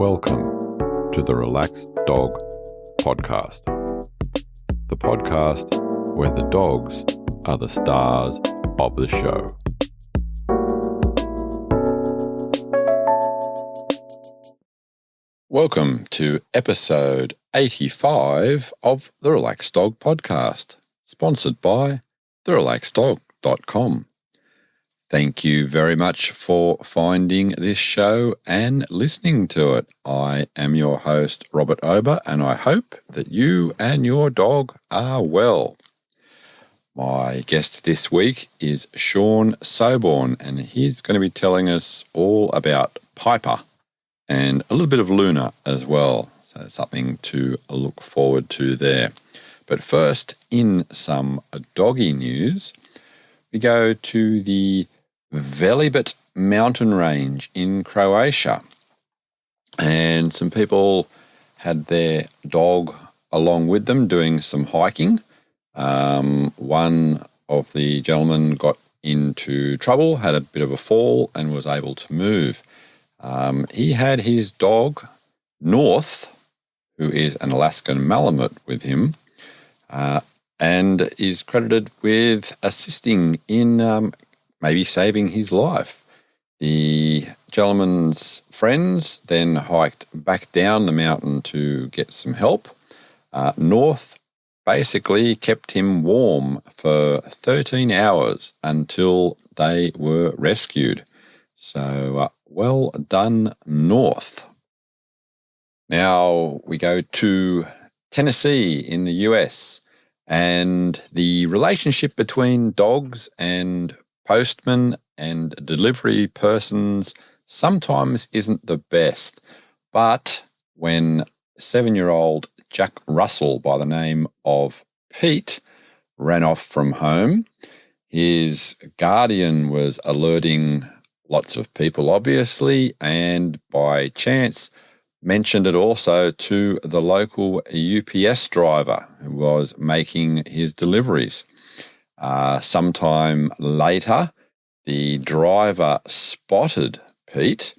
Welcome to the Relaxed Dog Podcast, the podcast where the dogs are the stars of the show. Welcome to episode 85 of the Relaxed Dog Podcast, sponsored by therelaxeddog.com. Thank you very much for finding this show and listening to it. I am your host, Robert Ober, and I hope that you and your dog are well. My guest this week is Shawn Sobon, and he's going to be telling us all about Piper and a little bit of Luna as well. So something to look forward to there. But first, in some doggy news, we go to the Velebit mountain range in Croatia, and some people had their dog along with them doing some hiking. One of the gentlemen got into trouble, had a bit of a fall, and was able to move. He had his dog North, who is an Alaskan Malamute, with him, and is credited with assisting in maybe saving his life. The gentleman's friends then hiked back down the mountain to get some help. North basically kept him warm for 13 hours until they were rescued. So well done, North. Now we go to Tennessee in the US, and the relationship between dogs and postmen and delivery persons sometimes isn't the best. But when 7-year-old Jack Russell by the name of Pete ran off from home, his guardian was alerting lots of people, obviously, and by chance mentioned it also to the local UPS driver who was making his deliveries. Sometime later, the driver spotted Pete,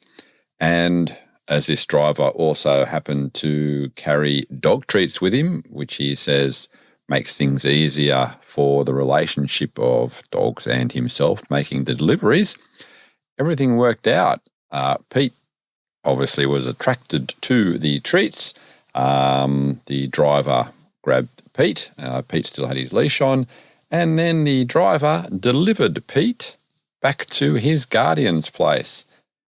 and as this driver also happened to carry dog treats with him, which he says makes things easier for the relationship of dogs and himself making the deliveries, everything worked out. Pete obviously was attracted to the treats. The driver grabbed Pete. Pete still had his leash on. And then the driver delivered Pete back to his guardian's place.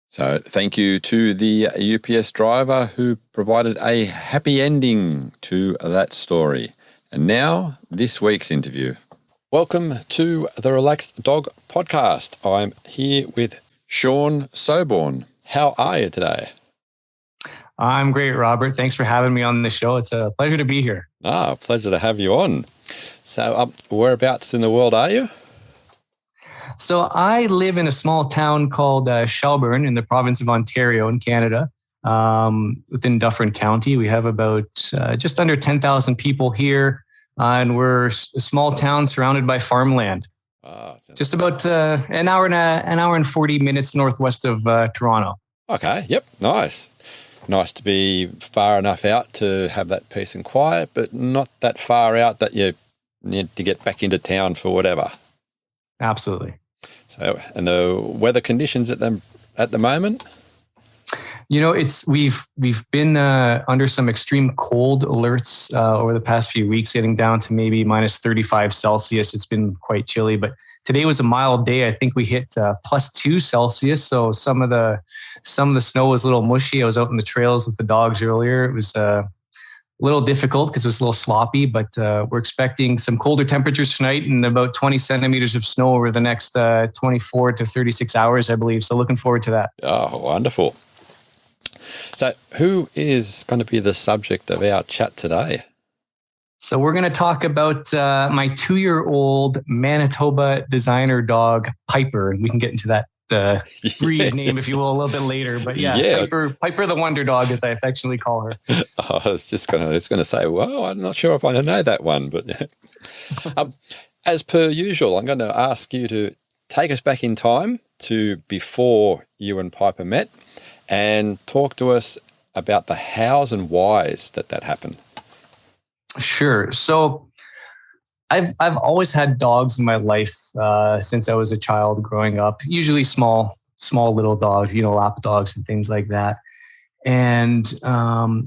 So thank you to the UPS driver who provided a happy ending to that story. And now, this week's interview. Welcome to the Relaxed Dog Podcast. I'm here with Shawn Sobon. How are you today? I'm great, Robert. Thanks for having me on the show. It's a pleasure to be here. Pleasure to have you on. So whereabouts in the world are you? So I live in a small town called Shelburne in the province of Ontario in Canada, within Dufferin County. We have about just under 10,000 people here, and we're a small town surrounded by farmland. Just about an hour and 40 minutes northwest of Toronto. Okay, yep, nice. Nice to be far enough out to have that peace and quiet, but not that far out that you need to get back into town for whatever. Absolutely. So, and the weather conditions at the moment? You know, we've been under some extreme cold alerts over the past few weeks, getting down to maybe minus 35 Celsius. It's been quite chilly, but today was a mild day. I think we hit plus 2 Celsius. So some of the snow was a little mushy. I was out in the trails with the dogs earlier. It was a little difficult because it was a little sloppy, but we're expecting some colder temperatures tonight and about 20 centimeters of snow over the next 24 to 36 hours, I believe. So looking forward to that. Oh, wonderful. So who is going to be the subject of our chat today? So we're going to talk about my 2-year-old Manitoba designer dog, Piper, and we can get into that breed name, if you will, a little bit later. But yeah. Piper the Wonder Dog, as I affectionately call her. I was just going to say, well, I'm not sure if I know that one, but as per usual, I'm going to ask you to take us back in time to before you and Piper met and talk to us about the hows and whys that happened? Sure. So I've always had dogs in my life since I was a child growing up. Usually small little dogs, lap dogs and things like that. And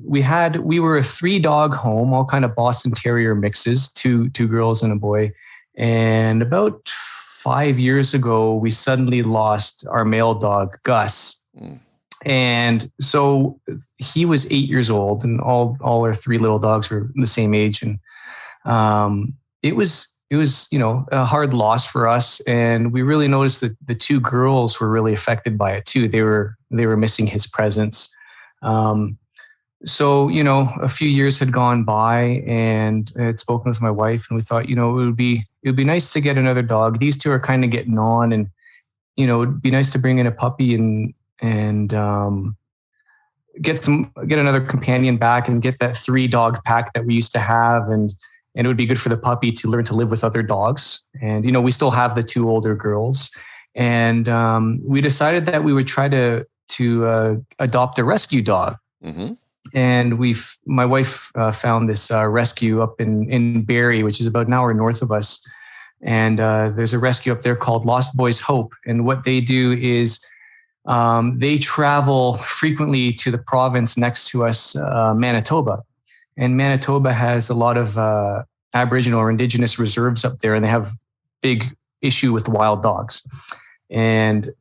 we were a 3-dog home, all kind of Boston Terrier mixes, two girls and a boy. And about 5 years ago, we suddenly lost our male dog, Gus. Mm. And so he was 8 years old, and all our 3 little dogs were the same age. And it was a hard loss for us. And we really noticed that the 2 girls were really affected by it too. They were missing his presence. So, a few years had gone by, and I had spoken with my wife, and we thought, it would be nice to get another dog. These 2 are kind of getting on, and, it'd be nice to bring in a puppy and get another companion back and get that 3-dog pack that we used to have. And it would be good for the puppy to learn to live with other dogs. And, we still have the 2 older girls, and, we decided that we would try to adopt a rescue dog. Mm-hmm. And my wife found this rescue up in Barrie, which is about an hour north of us. And there's a rescue up there called Lost Boys Hope. And what they do is they travel frequently to the province next to us, Manitoba. And Manitoba has a lot of Aboriginal or Indigenous reserves up there, and they have big issue with wild dogs. And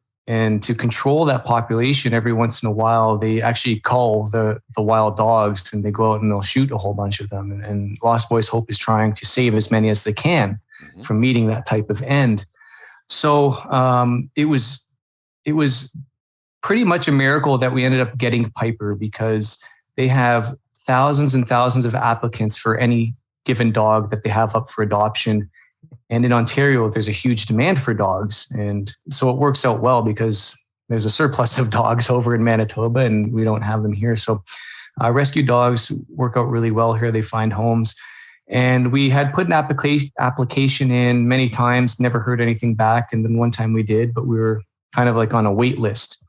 to control that population, every once in a while, they actually call the wild dogs, and they go out and they'll shoot a whole bunch of them. And Lost Boys Hope is trying to save as many as they can from meeting that type of end. So it was pretty much a miracle that we ended up getting Piper, because they have thousands and thousands of applicants for any given dog that they have up for adoption. And in Ontario, there's a huge demand for dogs. And so it works out well, because there's a surplus of dogs over in Manitoba, and we don't have them here. So rescue dogs work out really well here. They find homes. And we had put an application in many times, never heard anything back. And then one time we did, but we were kind of like on a wait list.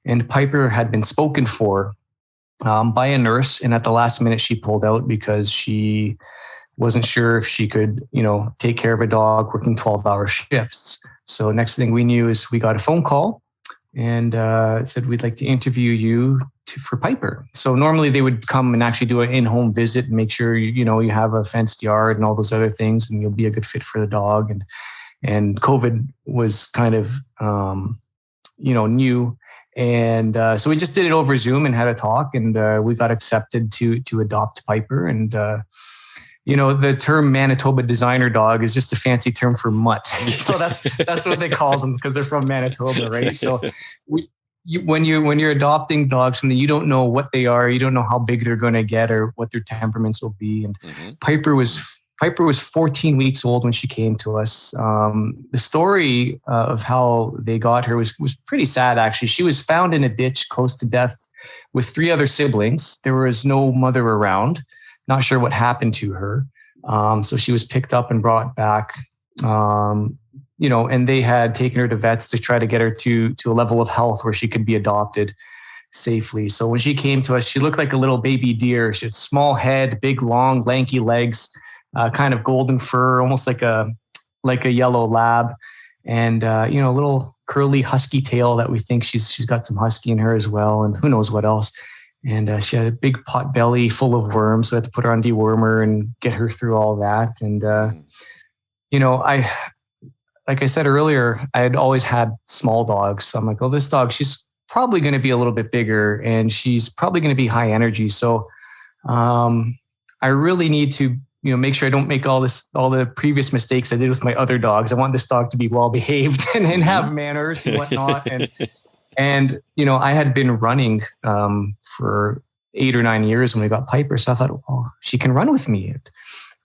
And Piper had been spoken for by a nurse. And at the last minute, she pulled out because she wasn't sure if she could, take care of a dog working 12-hour shifts. So next thing we knew is we got a phone call, and said, we'd like to interview you for Piper. So normally they would come and actually do an in-home visit and make sure, you have a fenced yard and all those other things, and you'll be a good fit for the dog. And COVID was kind of, new. And so we just did it over Zoom and had a talk, and we got accepted to adopt Piper. And, the term Manitoba designer dog is just a fancy term for mutt. So that's what they call them, because they're from Manitoba, right? So when you're adopting dogs, you don't know what they are, you don't know how big they're going to get or what their temperaments will be. And Piper was 14 weeks old when she came to us. The story of how they got her was pretty sad, actually. She was found in a ditch close to death with 3 other siblings. There was no mother around. Not sure what happened to her. So she was picked up and brought back, and they had taken her to vets to try to get her to a level of health where she could be adopted safely. So when she came to us, she looked like a little baby deer. She had small head, big, long, lanky legs, kind of golden fur, almost like a yellow lab, and a little curly husky tail that we think she's got some husky in her as well, and who knows what else. And she had a big pot belly full of worms, so I had to put her on dewormer and get her through all that. And like I said earlier, I had always had small dogs, so I'm like, oh, this dog, she's probably going to be a little bit bigger, and she's probably going to be high energy. So I really need to make sure I don't make all the previous mistakes I did with my other dogs. I want this dog to be well behaved and have manners and whatnot. And I had been running for 8 or 9 years when we got Piper. So I thought, oh, she can run with me. And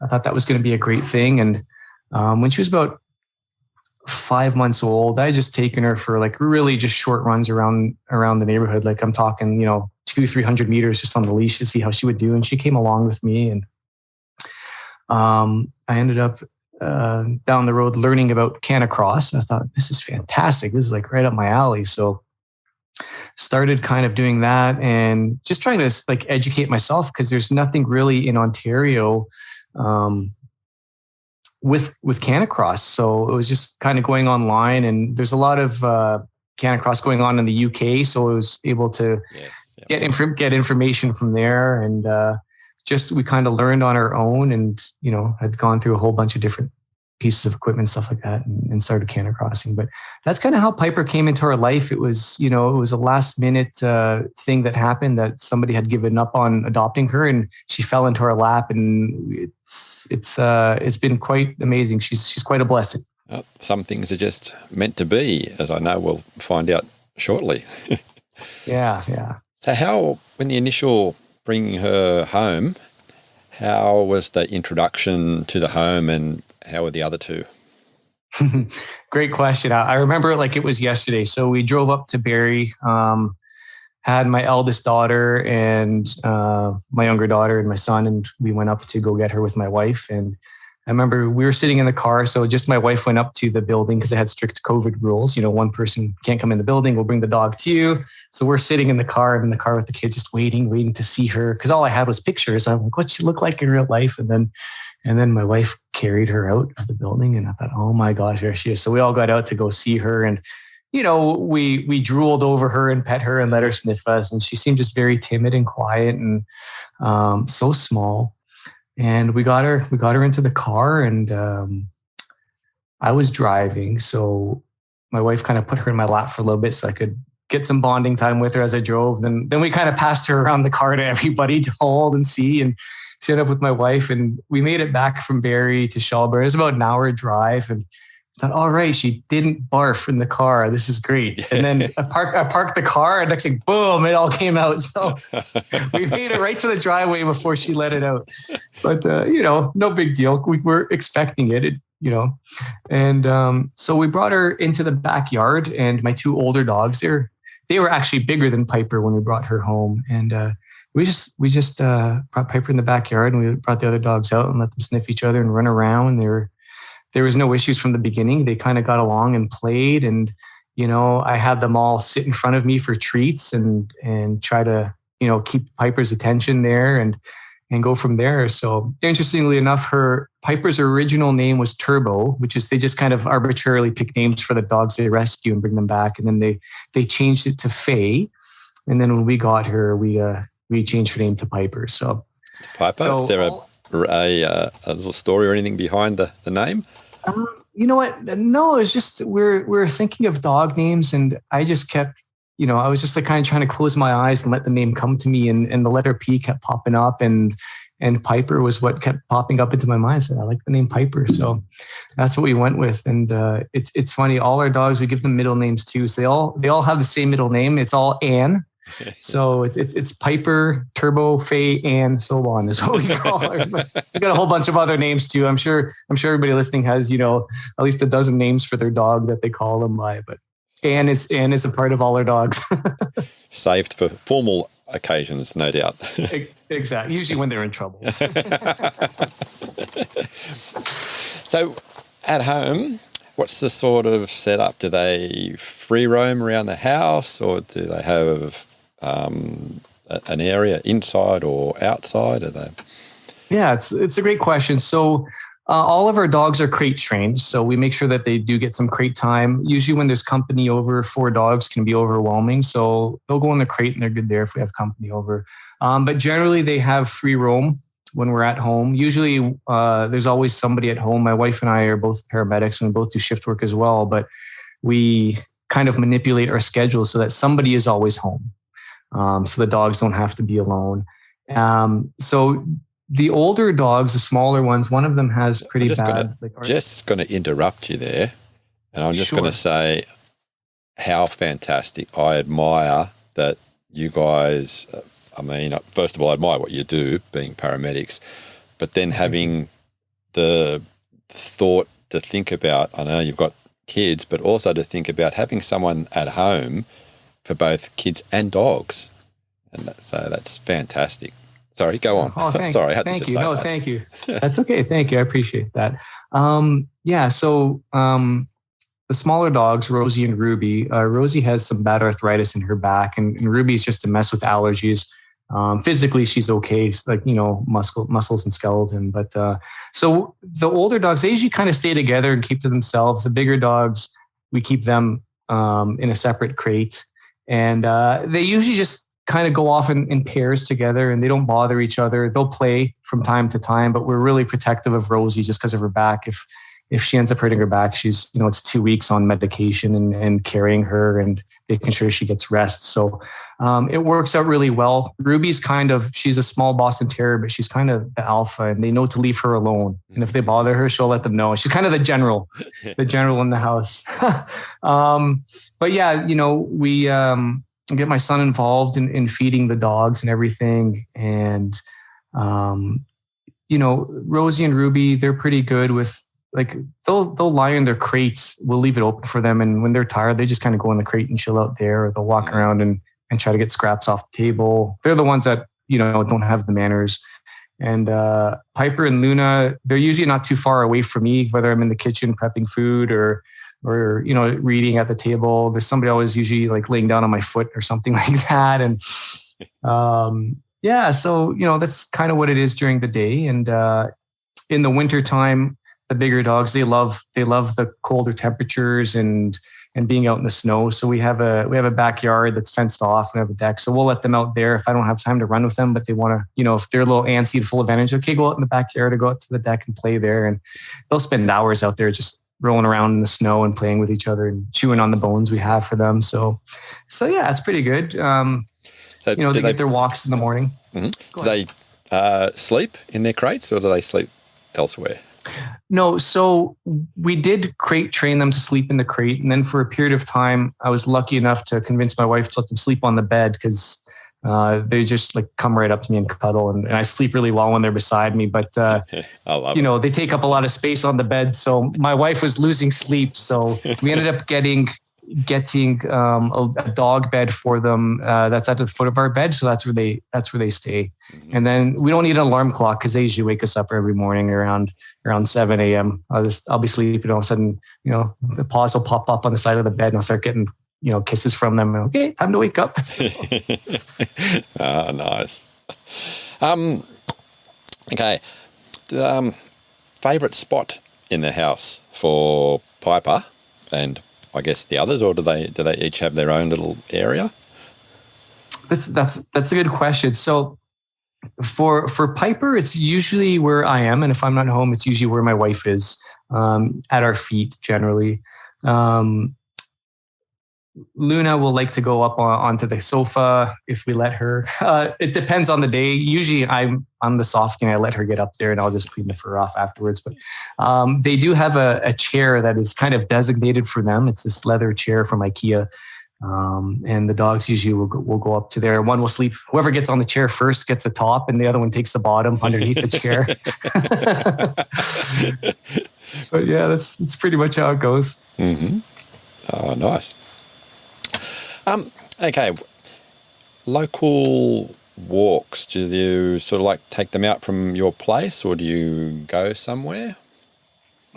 I thought that was going to be a great thing. And when she was about 5 months old, I had just taken her for like really just short runs around the neighborhood. Like I'm talking, 200-300 meters just on the leash to see how she would do. And she came along with me. And I ended up down the road learning about Canicross. I thought, this is fantastic. This is like right up my alley. So started kind of doing that and just trying to like educate myself, because there's nothing really in Ontario with canicross. So it was just kind of going online, and there's a lot of canicross going on in the UK. So I was able to get information from there, and just we kind of learned on our own, and had gone through a whole bunch of different pieces of equipment, stuff like that, and started canicrossing. But that's kind of how Piper came into our life. It was, it was a last minute thing that happened, that somebody had given up on adopting her, and she fell into our lap, and it's been quite amazing. She's quite a blessing. Some things are just meant to be, as I know we'll find out shortly. Yeah. So when the initial bringing her home, how was the introduction to the home, and how were the other two? Great question. I remember it like it was yesterday. So we drove up to Barrie, had my eldest daughter and my younger daughter and my son, and we went up to go get her with my wife. And I remember we were sitting in the car. So just my wife went up to the building because they had strict COVID rules. One person can't come in the building. We'll bring the dog to you. So we're sitting in the car with the kids, just waiting to see her. Because all I had was pictures. I'm like, what's she look like in real life? And then my wife carried her out of the building, and I thought, oh my gosh, there she is. So we all got out to go see her, and we drooled over her and pet her and let her sniff us. And she seemed just very timid and quiet and so small. And we got her into the car, and I was driving. So my wife kind of put her in my lap for a little bit so I could get some bonding time with her as I drove. Then we kind of passed her around the car to everybody to hold and see. And she ended up with my wife, and we made it back from Barrie to Shelburne. It was about an hour drive, and I thought, all right, she didn't barf in the car. This is great. And then I parked the car, and next thing, boom, it all came out. So we made it right to the driveway before she let it out. But, no big deal. We were expecting it, And so we brought her into the backyard, and my two older dogs, they were actually bigger than Piper when we brought her home. And we just brought Piper in the backyard, and we brought the other dogs out and let them sniff each other and run around. There was no issues from the beginning. They kind of got along and played, and I had them all sit in front of me for treats and try to keep Piper's attention there and go from there. So interestingly enough, Piper's original name was Turbo, which is they just kind of arbitrarily pick names for the dogs they rescue and bring them back, and then they changed it to Faye, and then when we got her, we changed her name to Piper. So Piper. Is there a little story or anything behind the name? You know what? No, it's just we're thinking of dog names, and I just kept, I was just like kind of trying to close my eyes and let the name come to me, and the letter P kept popping up, and Piper was what kept popping up into my mind. I said, I like the name Piper, so that's what we went with. And it's funny, all our dogs, we give them middle names too, so they all have the same middle name. It's all Ann. So it's Piper, Turbo, Faye, and Sobon is what we call her. But she's got a whole bunch of other names too. I'm sure everybody listening has at least a dozen names for their dog that they call them by. But Ann is a part of all our dogs. Saved for formal occasions, no doubt. Exactly. Usually when they're in trouble. So at home, what's the sort of setup? Do they free roam around the house, or do they have an area inside or outside? Are they? Yeah, it's a great question. So all of our dogs are crate trained, so we make sure that they do get some crate time. Usually when there's company over, 4 dogs can be overwhelming, so they'll go in the crate and they're good there if we have company over. But generally they have free roam when we're at home. Usually there's always somebody at home. My wife and I are both paramedics, and we both do shift work as well, but we kind of manipulate our schedule so that somebody is always home. So the dogs don't have to be alone. So the older dogs, the smaller ones, one of them has pretty bad. Just going to interrupt you there. And I'm just going to say how fantastic. I admire that you guys, first of all, I admire what you do being paramedics, but then having the thought to think about, I know you've got kids, but also to think about having someone at home for both kids and dogs. And so that's fantastic. Sorry, go on. Oh, Sorry, I had thank to just you. say No, that. thank you. That's okay. Thank you. I appreciate that. So the smaller dogs, Rosie and Ruby. Rosie has some bad arthritis in her back, and Ruby's just a mess with allergies. Physically, she's okay, muscles and skeleton. But so the older dogs, they usually kind of stay together and keep to themselves. The bigger dogs, we keep them in a separate crate, and they usually just kind of go off in pairs together, and they don't bother each other. They'll play from time to time, but we're really protective of Rosie just because of her back. If she ends up hurting her back, she's, it's 2 weeks on medication and carrying her and making sure she gets rest. So it works out really well. Ruby's she's a small Boston Terrier, but she's kind of the alpha, and they know to leave her alone. And if they bother her, she'll let them know. She's kind of the general in the house. But yeah, we get my son involved in feeding the dogs and everything. And, Rosie and Ruby, they're pretty good with, they'll lie in their crates. We'll leave it open for them. And when they're tired, they just kind of go in the crate and chill out there. Or they'll walk around and try to get scraps off the table. They're the ones that, don't have the manners. And Piper and Luna, they're usually not too far away from me, whether I'm in the kitchen prepping food or reading at the table. There's somebody always usually laying down on my foot or something like that. And so, that's kind of what it is during the day. And in the wintertime, the bigger dogs, they love the colder temperatures and being out in the snow. So we have a backyard that's fenced off and have a deck. So we'll let them out there if I don't have time to run with them, but they want to, if they're a little antsy and full of energy, okay, go out in the backyard or go out to the deck and play there. And they'll spend hours out there just rolling around in the snow and playing with each other and chewing on the bones we have for them. So yeah, it's pretty good. They get their walks in the morning. Mm-hmm. Do they sleep in their crates, or do they sleep elsewhere? No, so we did crate train them to sleep in the crate. And then for a period of time, I was lucky enough to convince my wife to let them sleep on the bed, because they just come right up to me and cuddle. And I sleep really well when they're beside me. But, they take up a lot of space on the bed. So my wife was losing sleep. So we ended up getting a dog bed for them that's at the foot of our bed. So that's where they stay. Mm-hmm. And then we don't need an alarm clock, because they usually wake us up every morning around 7 a.m. I'll be sleeping. All of a sudden, the paws will pop up on the side of the bed, and I'll start getting kisses from them. Okay, time to wake up. Nice. Okay. Favorite spot in the house for Piper and I guess the others, or do they each have their own little area? That's a good question. So for Piper, it's usually where I am, and if I'm not home, it's usually where my wife is, at our feet generally. Luna will like to go up onto the sofa if we let her. It depends on the day. Usually I'm the softie and I let her get up there, and I'll just clean the fur off afterwards. But they do have a chair that is kind of designated for them. It's this leather chair from IKEA. And the dogs usually will go up to there. One will sleep. Whoever gets on the chair first gets the top, and the other one takes the bottom underneath the chair. But yeah, that's pretty much how it goes. Mm-hmm. Oh, nice. Okay. Local walks. Do you sort of take them out from your place, or do you go somewhere?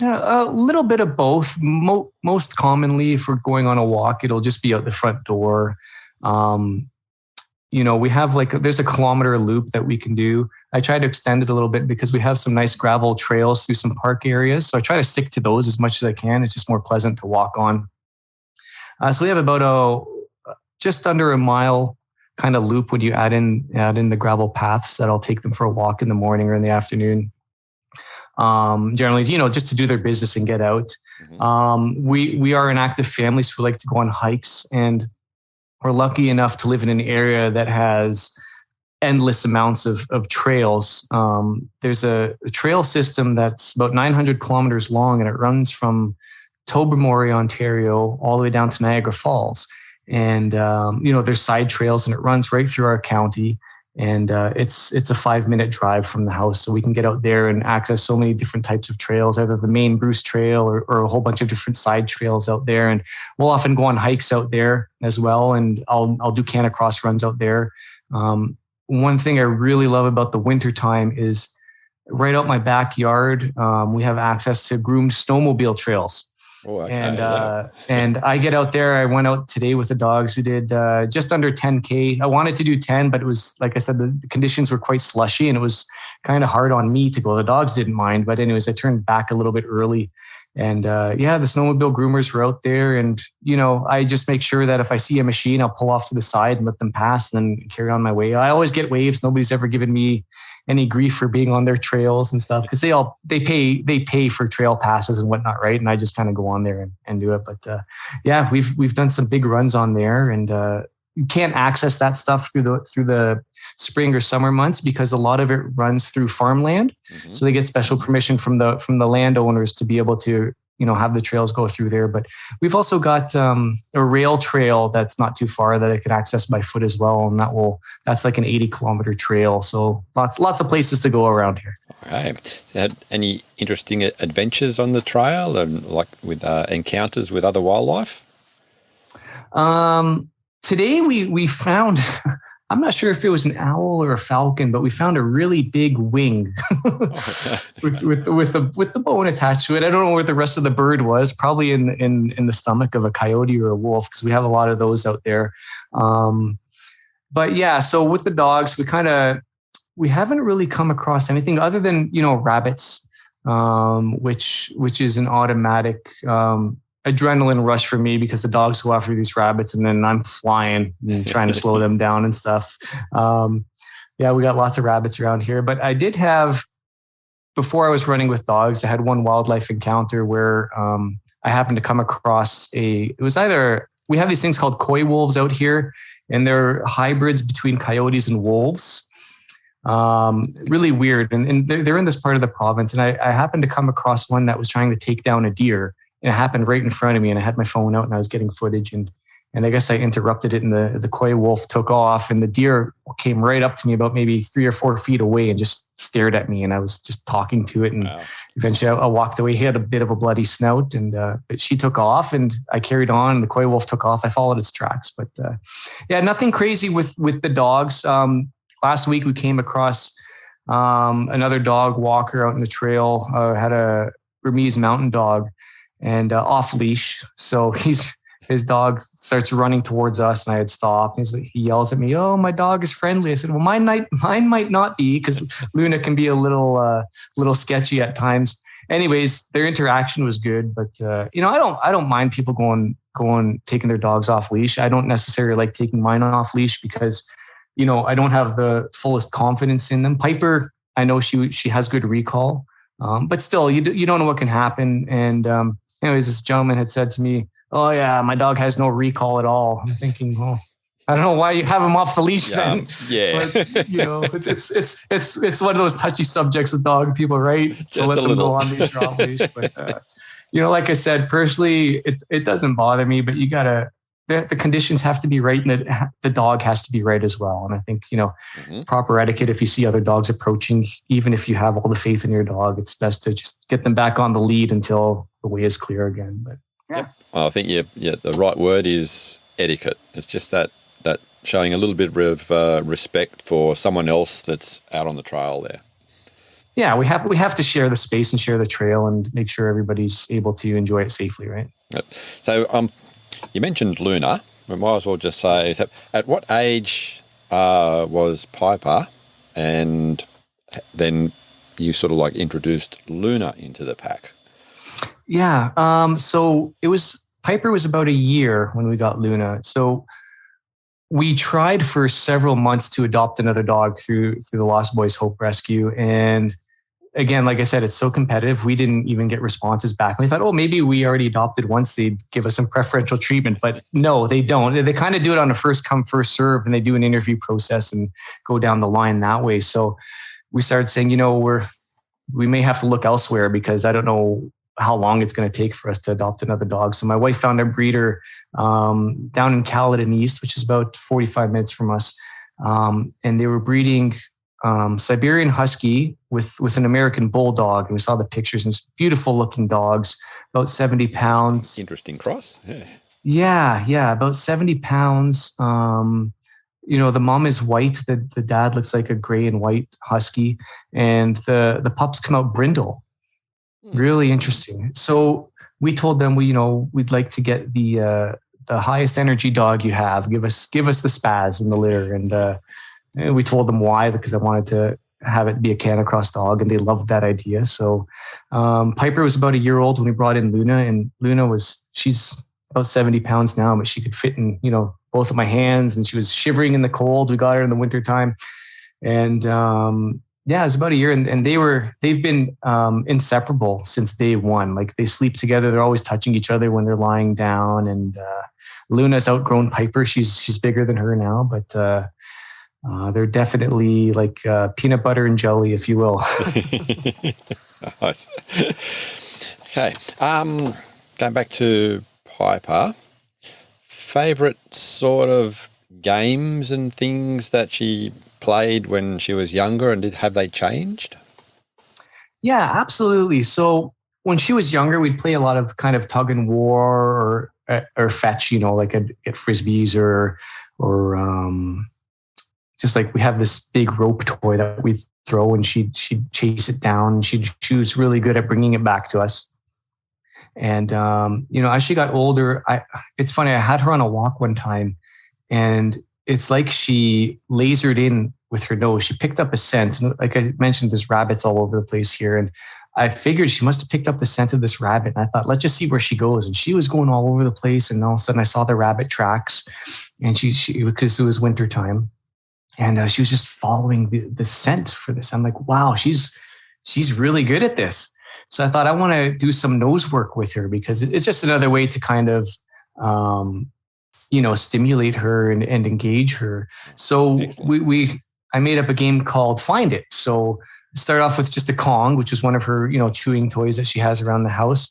A little bit of both. Most commonly, if we're going on a walk, it'll just be out the front door. We have there's a kilometer loop that we can do. I try to extend it a little bit because we have some nice gravel trails through some park areas. So I try to stick to those as much as I can. It's just more pleasant to walk on. So we have about just under a mile kind of loop when you add in the gravel paths that I'll take them for a walk in the morning or in the afternoon. Generally, just to do their business and get out. Mm-hmm. We are an active family, so we like to go on hikes, and we're lucky enough to live in an area that has endless amounts of trails. There's a trail system that's about 900 kilometers long, and it runs from Tobermory, Ontario, all the way down to Niagara Falls. And, there's side trails, and it runs right through our county. And it's a 5-minute drive from the house. So we can get out there and access so many different types of trails, either the main Bruce Trail or a whole bunch of different side trails out there. And we'll often go on hikes out there as well. And I'll do canacross runs out there. One thing I really love about the wintertime is right out my backyard, we have access to groomed snowmobile trails. Oh, okay. And I get out there. I went out today with the dogs who did just under 10K. I wanted to do 10, but it was, like I said, the conditions were quite slushy and it was kind of hard on me to go. The dogs didn't mind. But anyways, I turned back a little bit early. And the snowmobile groomers were out there. And, I just make sure that if I see a machine, I'll pull off to the side and let them pass and then carry on my way. I always get waves. Nobody's ever given me any grief for being on their trails and stuff, because they pay for trail passes and whatnot, right? And I just kind of go on there and do it. But we've done some big runs on there, and you can't access that stuff through the spring or summer months because a lot of it runs through farmland. Mm-hmm. So they get special permission from the landowners to be able to have the trails go through there. But we've also got a rail trail that's not too far that I could access by foot as well. And that's like an 80-kilometer trail. So lots of places to go around here. All right. Had any interesting adventures on the trail and like with encounters with other wildlife? Today we found, I'm not sure if it was an owl or a falcon, but we found a really big wing with the bone attached to it. I don't know where the rest of the bird was, probably in the stomach of a coyote or a wolf, because we have a lot of those out there. But yeah, so with the dogs, we haven't really come across anything other than, rabbits, which is an automatic adrenaline rush for me because the dogs go after these rabbits and then I'm flying and trying to slow them down and stuff. We got lots of rabbits around here, but I did have, before I was running with dogs, I had one wildlife encounter where I happened to come across we have these things called coy wolves out here, and they're hybrids between coyotes and wolves. Really weird. And they're in this part of the province. And I happened to come across one that was trying to take down a deer. And it happened right in front of me, and I had my phone out and I was getting footage, and I guess I interrupted it, and the coy wolf took off, and the deer came right up to me about maybe 3 or 4 feet away and just stared at me, and I was just talking to it, and wow. Eventually I walked away. He had a bit of a bloody snout, and she took off, and I carried on, and the coy wolf took off. I followed its tracks, but nothing crazy with the dogs. Last week we came across another dog walker out in the trail, had a Burmese mountain dog, and off leash. So his dog starts running towards us, and I had stopped. He yells at me, "Oh, my dog is friendly." I said, "Well, mine might not be, because Luna can be a little sketchy at times." Anyways, their interaction was good, but I don't mind people going taking their dogs off leash. I don't necessarily like taking mine off leash because I don't have the fullest confidence in them. Piper, I know she has good recall, but still, you don't know what can happen. And anyways, this gentleman had said to me, "Oh yeah, my dog has no recall at all." I'm thinking, well, I don't know why you have him off the leash then. Yeah. But, it's one of those touchy subjects with dog people, right? Just let them little. go on leash or off leash. But like I said, personally, it doesn't bother me. But you gotta, the conditions have to be right, and the dog has to be right as well. And I think proper etiquette. If you see other dogs approaching, even if you have all the faith in your dog, it's best to just get them back on the lead until the way is clear again. But yeah. Yep. Well, I think the right word is etiquette. It's just that showing a little bit of respect for someone else that's out on the trail there. Yeah, we have to share the space and share the trail and make sure everybody's able to enjoy it safely, right? Yep. So you mentioned Luna. We might as well just say, at what age was Piper, and then you sort of like introduced Luna into the pack? Yeah. So Piper was about a year when we got Luna. So we tried for several months to adopt another dog through the Lost Boys Hope Rescue. And again, like I said, it's so competitive. We didn't even get responses back. We thought, oh, maybe we already adopted once, they'd give us some preferential treatment. But no, they don't. They kind of do it on a first come, first serve, and they do an interview process and go down the line that way. So we started saying, we may have to look elsewhere, because I don't know how long it's going to take for us to adopt another dog. So my wife found a breeder down in Caledon East, which is about 45 minutes from us. And they were breeding Siberian Husky with an American Bulldog. And we saw the pictures, and it's beautiful looking dogs, about 70 pounds. Interesting cross. Yeah, about 70 pounds. The mom is white. The dad looks like a gray and white Husky. And the pups come out brindle. Really interesting. So we told them we'd like to get the highest energy dog you have. Give us the spaz in the litter, and we told them why, because I wanted to have it be a Canicross dog, and they loved that idea. So Piper was about a year old when we brought in Luna, and she's about 70 pounds now, but she could fit in both of my hands, and she was shivering in the cold. We got her in the wintertime, and it was about a year, and they've been inseparable since day one. Like, they sleep together. They're always touching each other when they're lying down, and Luna's outgrown Piper. She's bigger than her now, but they're definitely like peanut butter and jelly, if you will. Nice. Okay. Going back to Piper, favorite sort of games and things that she played when she was younger, and have they changed? Yeah, absolutely. So when she was younger, we'd play a lot of kind of tug and war or fetch, like at frisbees or just like we have this big rope toy that we throw, and she'd chase it down, and she was really good at bringing it back to us. And, as she got older, it's funny, I had her on a walk one time, and it's like she lasered in with her nose. She picked up a scent. Like I mentioned, there's rabbits all over the place here. And I figured she must have picked up the scent of this rabbit. And I thought, let's just see where she goes. And she was going all over the place. And all of a sudden I saw the rabbit tracks, and she because it was winter time. And she was just following the scent for this. I'm like, wow, she's really good at this. So I thought, I want to do some nose work with her, because it's just another way to kind of, stimulate her and engage her. So I made up a game called Find It. So start off with just a Kong, which is one of her, chewing toys that she has around the house.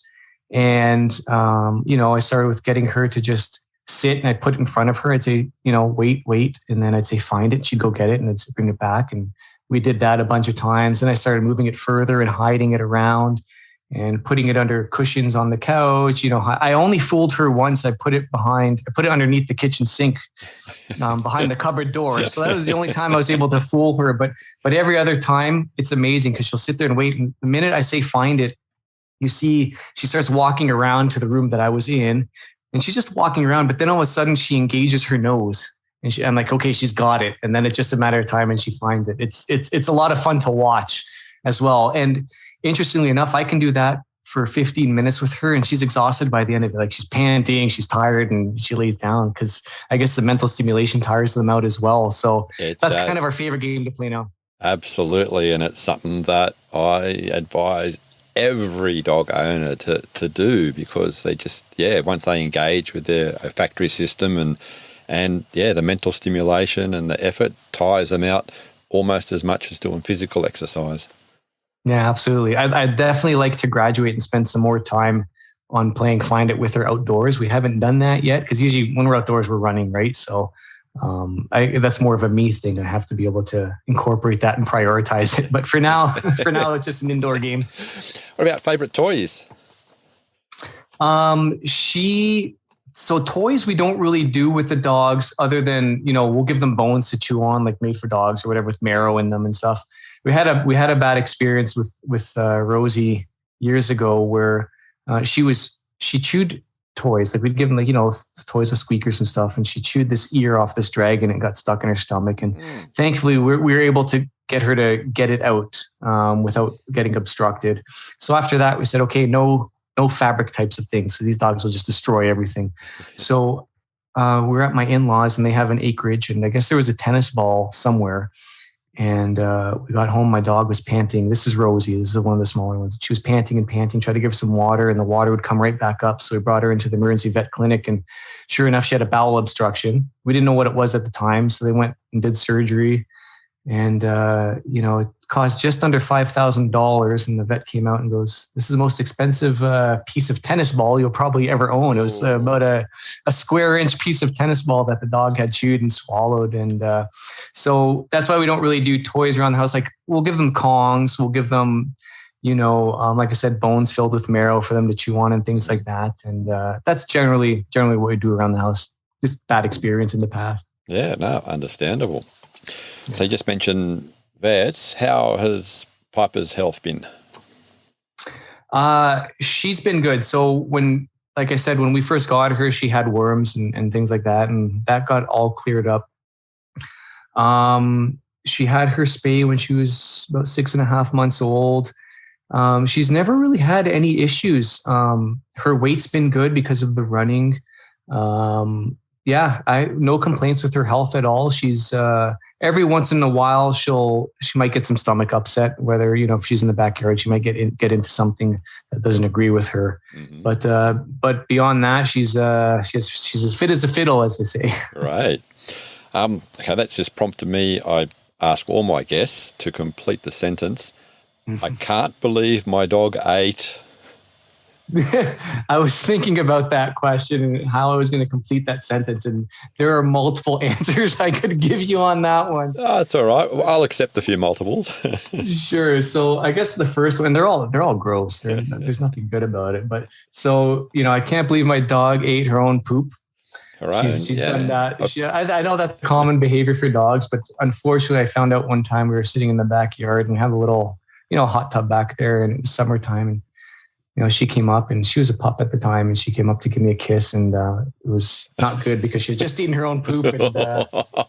And, I started with getting her to just sit, and I'd put it in front of her. I'd say, wait. And then I'd say, find it. She'd go get it, and I'd bring it back. And we did that a bunch of times. Then I started moving it further and hiding it around and putting it under cushions on the couch. I only fooled her once. I put it underneath the kitchen sink, behind the cupboard door. So that was the only time I was able to fool her. But every other time, it's amazing, because she'll sit there and wait. And the minute I say, find it, you see, she starts walking around to the room that I was in, and she's just walking around. But then all of a sudden she engages her nose, and I'm like, okay, she's got it. And then it's just a matter of time, and she finds it. It's a lot of fun to watch as well. And interestingly enough, I can do that for 15 minutes with her, and she's exhausted by the end of it. Like, she's panting, she's tired, and she lays down, because I guess the mental stimulation tires them out as well. So that's kind of our favorite game to play now. Absolutely. And it's something that I advise every dog owner to do, because they just, once they engage with their olfactory system and the mental stimulation and the effort tires them out almost as much as doing physical exercise. Yeah, absolutely. I'd definitely like to graduate and spend some more time on playing Find It with her outdoors. We haven't done that yet, because usually when we're outdoors, we're running, right? So that's more of a me thing. I have to be able to incorporate that and prioritize it. But for now, it's just an indoor game. What about favorite toys? So toys we don't really do with the dogs, other than, we'll give them bones to chew on, like Made for Dogs or whatever, with marrow in them and stuff. We had a bad experience with Rosie years ago, where she chewed toys. Like, we'd give them, toys with squeakers and stuff, and she chewed this ear off this dragon and got stuck in her stomach. And thankfully we were able to get her to get it out without getting obstructed. So after that, we said, okay, no fabric types of things. So these dogs will just destroy everything. So we're at my in-laws, and they have an acreage, and I guess there was a tennis ball somewhere. And we got home, my dog was panting. This is Rosie. This is one of the smaller ones. She was panting and panting, tried to give her some water, and the water would come right back up. So we brought her into the emergency vet clinic, and sure enough, she had a bowel obstruction. We didn't know what it was at the time. So they went and did surgery, and, it cost just under $5,000. And the vet came out and goes, "This is the most expensive piece of tennis ball you'll probably ever own." It was about a square inch piece of tennis ball that the dog had chewed and swallowed. And so that's why we don't really do toys around the house. Like, we'll give them Kongs, we'll give them, like I said, bones filled with marrow for them to chew on and things like that. And that's generally what we do around the house. Just bad experience in the past. Yeah, no, understandable. So you just mentioned vets. How has Piper's health been? She's been good. So like I said, when we first got her, she had worms and things like that, and that got all cleared up. She had her spay when she was about 6.5 months old. She's never really had any issues. Her weight's been good because of the running. No complaints with her health at all. She's every once in a while she might get some stomach upset, whether, if she's in the backyard, she might get into something that doesn't agree with her. Mm-hmm. But beyond that, she's as fit as a fiddle, as they say. Right. Okay, that's just prompted me. I ask all my guests to complete the sentence. I can't believe my dog ate. I was thinking about that question and how I was going to complete that sentence, and there are multiple answers I could give you on that one. Oh, it's all right. Well, I'll accept a few multiples. Sure. So I guess the first one, they're all gross. There's nothing good about it. But so, I can't believe my dog ate her own poop. All right. She's done that. I know that's common behavior for dogs, but unfortunately, I found out one time we were sitting in the backyard and we have a little, hot tub back there, and it was summertime, and she came up, and she was a pup at the time, and she came up to give me a kiss, and it was not good because she had just eaten her own poop, and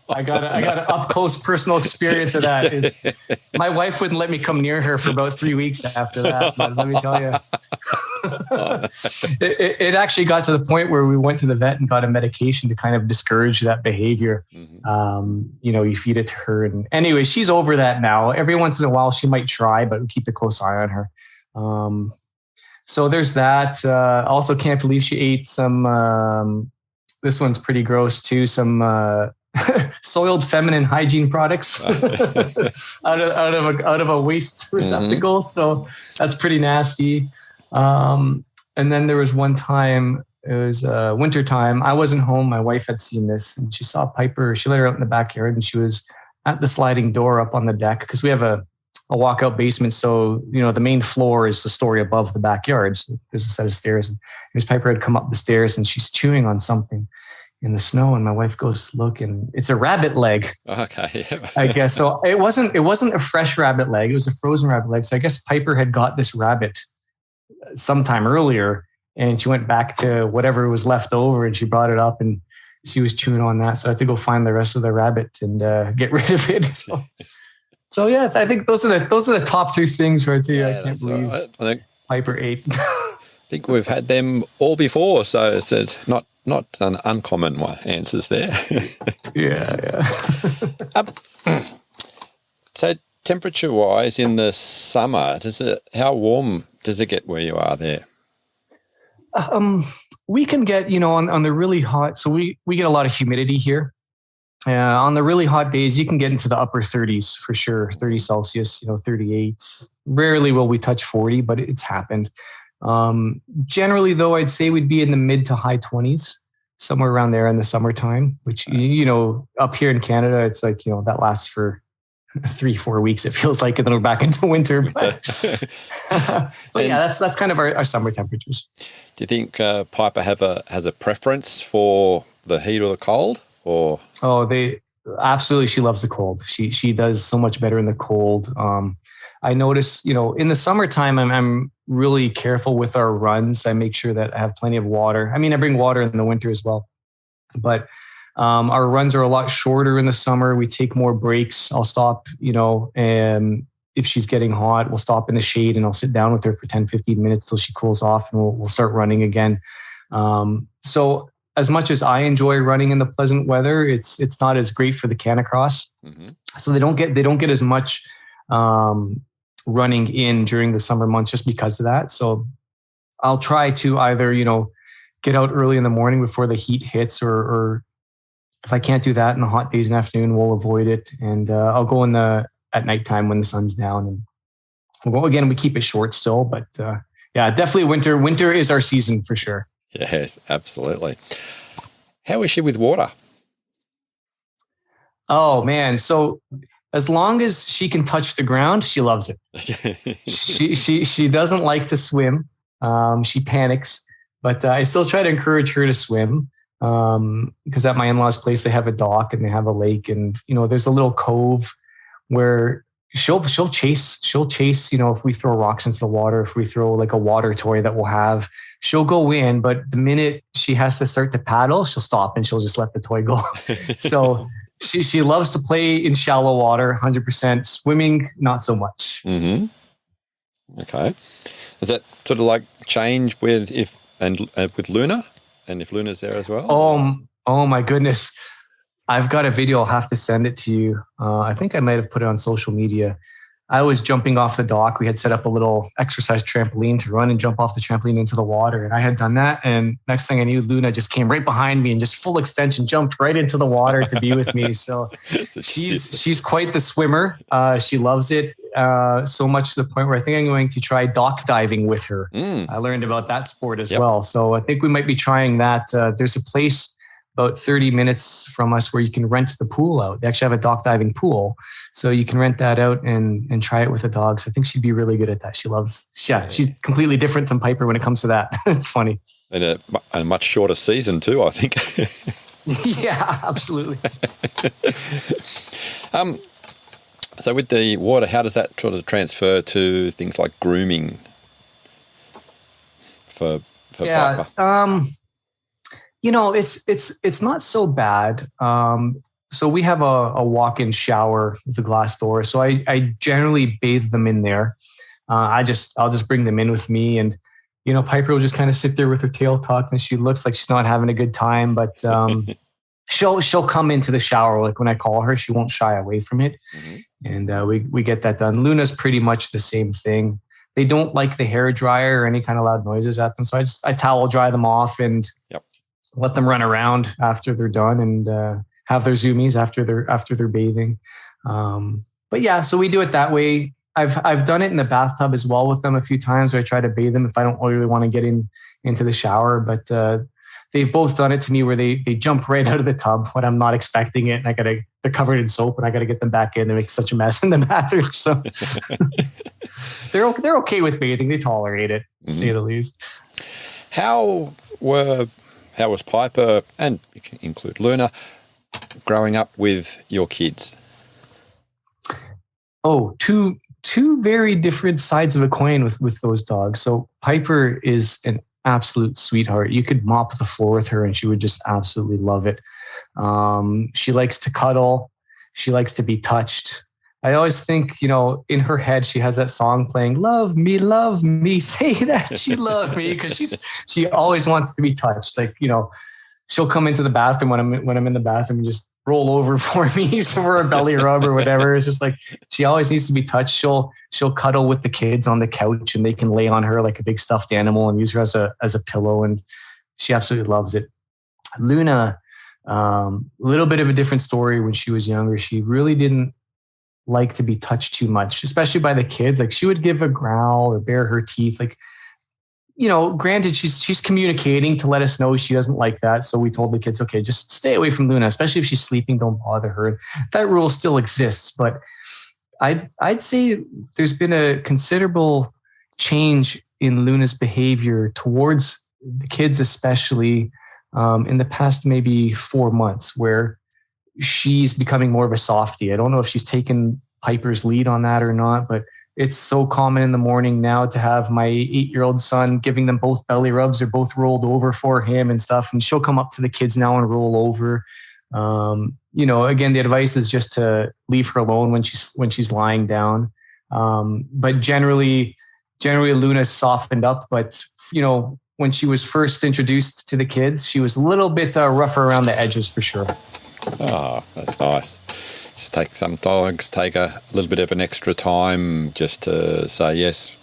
I got an up close personal experience of that. My wife wouldn't let me come near her for about 3 weeks after that. But let me tell you, it actually got to the point where we went to the vet and got a medication to kind of discourage that behavior. Mm-hmm. You feed it to her, and anyway, she's over that now. Every once in a while, she might try, but we keep a close eye on her. So there's that. Also can't believe she ate some, this one's pretty gross too, some soiled feminine hygiene products out of a waste receptacle. Mm-hmm. So that's pretty nasty. And then there was one time, it was winter time. I wasn't home. My wife had seen this, and she saw Piper. She let her out in the backyard, and she was at the sliding door up on the deck, because we have a walkout basement. So, the main floor is the story above the backyard. So there's a set of stairs, and Miss Piper had come up the stairs, and she's chewing on something in the snow. And my wife goes to look, and it's a rabbit leg. Okay. I guess. So it wasn't a fresh rabbit leg. It was a frozen rabbit leg. So I guess Piper had got this rabbit sometime earlier, and she went back to whatever was left over, and she brought it up, and she was chewing on that. So I had to go find the rest of the rabbit and get rid of it. So yeah, I think those are the top 3 things right there. Yeah, I can't believe right. I think Piper ate. I think we've had them all before, so it's not an uncommon one. Answers there. Yeah. So temperature-wise, in the summer, how warm does it get where you are there? We can get on the really hot. So we get a lot of humidity here. On the really hot days, you can get into the upper 30s for sure, 30 Celsius, 38. Rarely will we touch 40, but it's happened. Generally, though, I'd say we'd be in the mid to high 20s, somewhere around there in the summertime, which, up here in Canada, it's like, that lasts for 3-4 weeks, it feels like, and then we're back into winter. But yeah, that's kind of our summer temperatures. Do you think Piper has a preference for the heat or the cold? Or they absolutely, she loves the cold. She does so much better in the cold. I notice, in the summertime, I'm really careful with our runs. I make sure that I have plenty of water. I mean, I bring water in the winter as well, but our runs are a lot shorter in the summer. We take more breaks. I'll stop, and if she's getting hot, we'll stop in the shade, and I'll sit down with her for 10-15 minutes till she cools off, and we'll start running again. So as much as I enjoy running in the pleasant weather, it's not as great for the canicross. Mm-hmm. So they don't get as much running in during the summer months just because of that. So I'll try to either, get out early in the morning before the heat hits, or if I can't do that in the hot days in the afternoon, we'll avoid it. And I'll go at nighttime when the sun's down, and we'll go again. We keep it short still, but yeah, definitely winter. Winter is our season for sure. Yes, absolutely. How is she with water? Oh man. So as long as she can touch the ground, she loves it. She doesn't like to swim. She panics, but I still try to encourage her to swim. Because at my in-laws' place, they have a dock and they have a lake, and there's a little cove where she'll chase, if we throw rocks into the water, if we throw like a water toy that we'll have, she'll go in, but the minute she has to start to paddle, she'll stop and she'll just let the toy go. So she loves to play in shallow water, 100%. Swimming, not so much. Mm-hmm. Okay. Does that sort of like change with with Luna, and if Luna's there as well? Oh my goodness. I've got a video. I'll have to send it to you. I think I might have put it on social media. I was jumping off the dock. We had set up a little exercise trampoline to run and jump off the trampoline into the water. And I had done that. And next thing I knew, Luna just came right behind me and just full extension jumped right into the water to be with me. So she's quite the swimmer. She loves it so much to the point where I think I'm going to try dock diving with her. I learned about that sport as well. So I think we might be trying that. There's a place about 30 minutes from us where you can rent the pool out. They actually have a dock diving pool. So you can rent that out and try it with the dogs. I think she'd be really good at that. She's completely different than Piper when it comes to that. It's funny. And a much shorter season too, I think. Yeah, absolutely. So with the water, how does that sort of transfer to things like grooming for Piper? It's not so bad. So we have a walk-in shower with a glass door. So I generally bathe them in there. I'll just bring them in with me, and Piper will just kind of sit there with her tail tucked, and she looks like she's not having a good time. But she'll come into the shower. Like when I call her, she won't shy away from it, and we get that done. Luna's pretty much the same thing. They don't like the hair dryer or any kind of loud noises at them, so I towel dry them off and let them run around after they're done, and have their zoomies after they're bathing. But yeah, so we do it that way. I've done it in the bathtub as well with them a few times where I try to bathe them if I don't really want to get into the shower. But they've both done it to me where they jump right out of the tub when I'm not expecting it, and they're covered in soap, and I got to get them back in. They make such a mess in the bathroom. So they're okay with bathing. They tolerate it, to say the least. How was Piper, and you can include Luna, growing up with your kids? Oh, two very different sides of a coin with those dogs. So Piper is an absolute sweetheart. You could mop the floor with her and she would just absolutely love it. She likes to cuddle. She likes to be touched. I always think, in her head, she has that song playing, love me, say that she loved me, because she always wants to be touched. Like, she'll come into the bathroom when I'm in the bathroom and just roll over for me for a belly rub or whatever. It's just like, she always needs to be touched. She'll cuddle with the kids on the couch, and they can lay on her like a big stuffed animal and use her as a pillow. And she absolutely loves it. Luna, a little bit of a different story. When she was younger, she really didn't like to be touched too much, especially by the kids. Like, she would give a growl or bare her teeth. Like, granted, she's communicating to let us know she doesn't like that. So we told the kids, okay, just stay away from Luna, especially if she's sleeping, don't bother her. That rule still exists, but I'd say there's been a considerable change in Luna's behavior towards the kids, especially in the past maybe 4 months, where she's becoming more of a softie. I don't know if she's taken Piper's lead on that or not, but it's so common in the morning now to have my 8-year-old son giving them both belly rubs. They're both rolled over for him and stuff. And she'll come up to the kids now and roll over. Again, the advice is just to leave her alone when she's lying down. But generally Luna's softened up. But, when she was first introduced to the kids, she was a little bit rougher around the edges for sure. Oh, that's nice. Some dogs take a little bit of an extra time just to say, yes,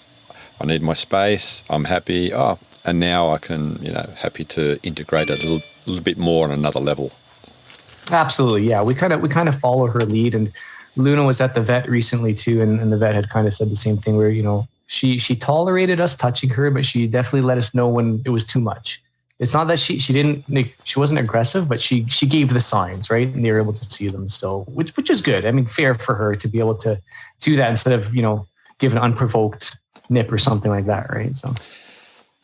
I need my space. I'm happy. Oh, and now I can, happy to integrate a little bit more on another level. Absolutely. Yeah. We kind of follow her lead, and Luna was at the vet recently too. And the vet had kind of said the same thing where, she tolerated us touching her, but she definitely let us know when it was too much. It's not that she wasn't aggressive, but she gave the signs, right? And they were able to see them still, which is good. I mean, fair for her to be able to do that instead of, give an unprovoked nip or something like that, right? So,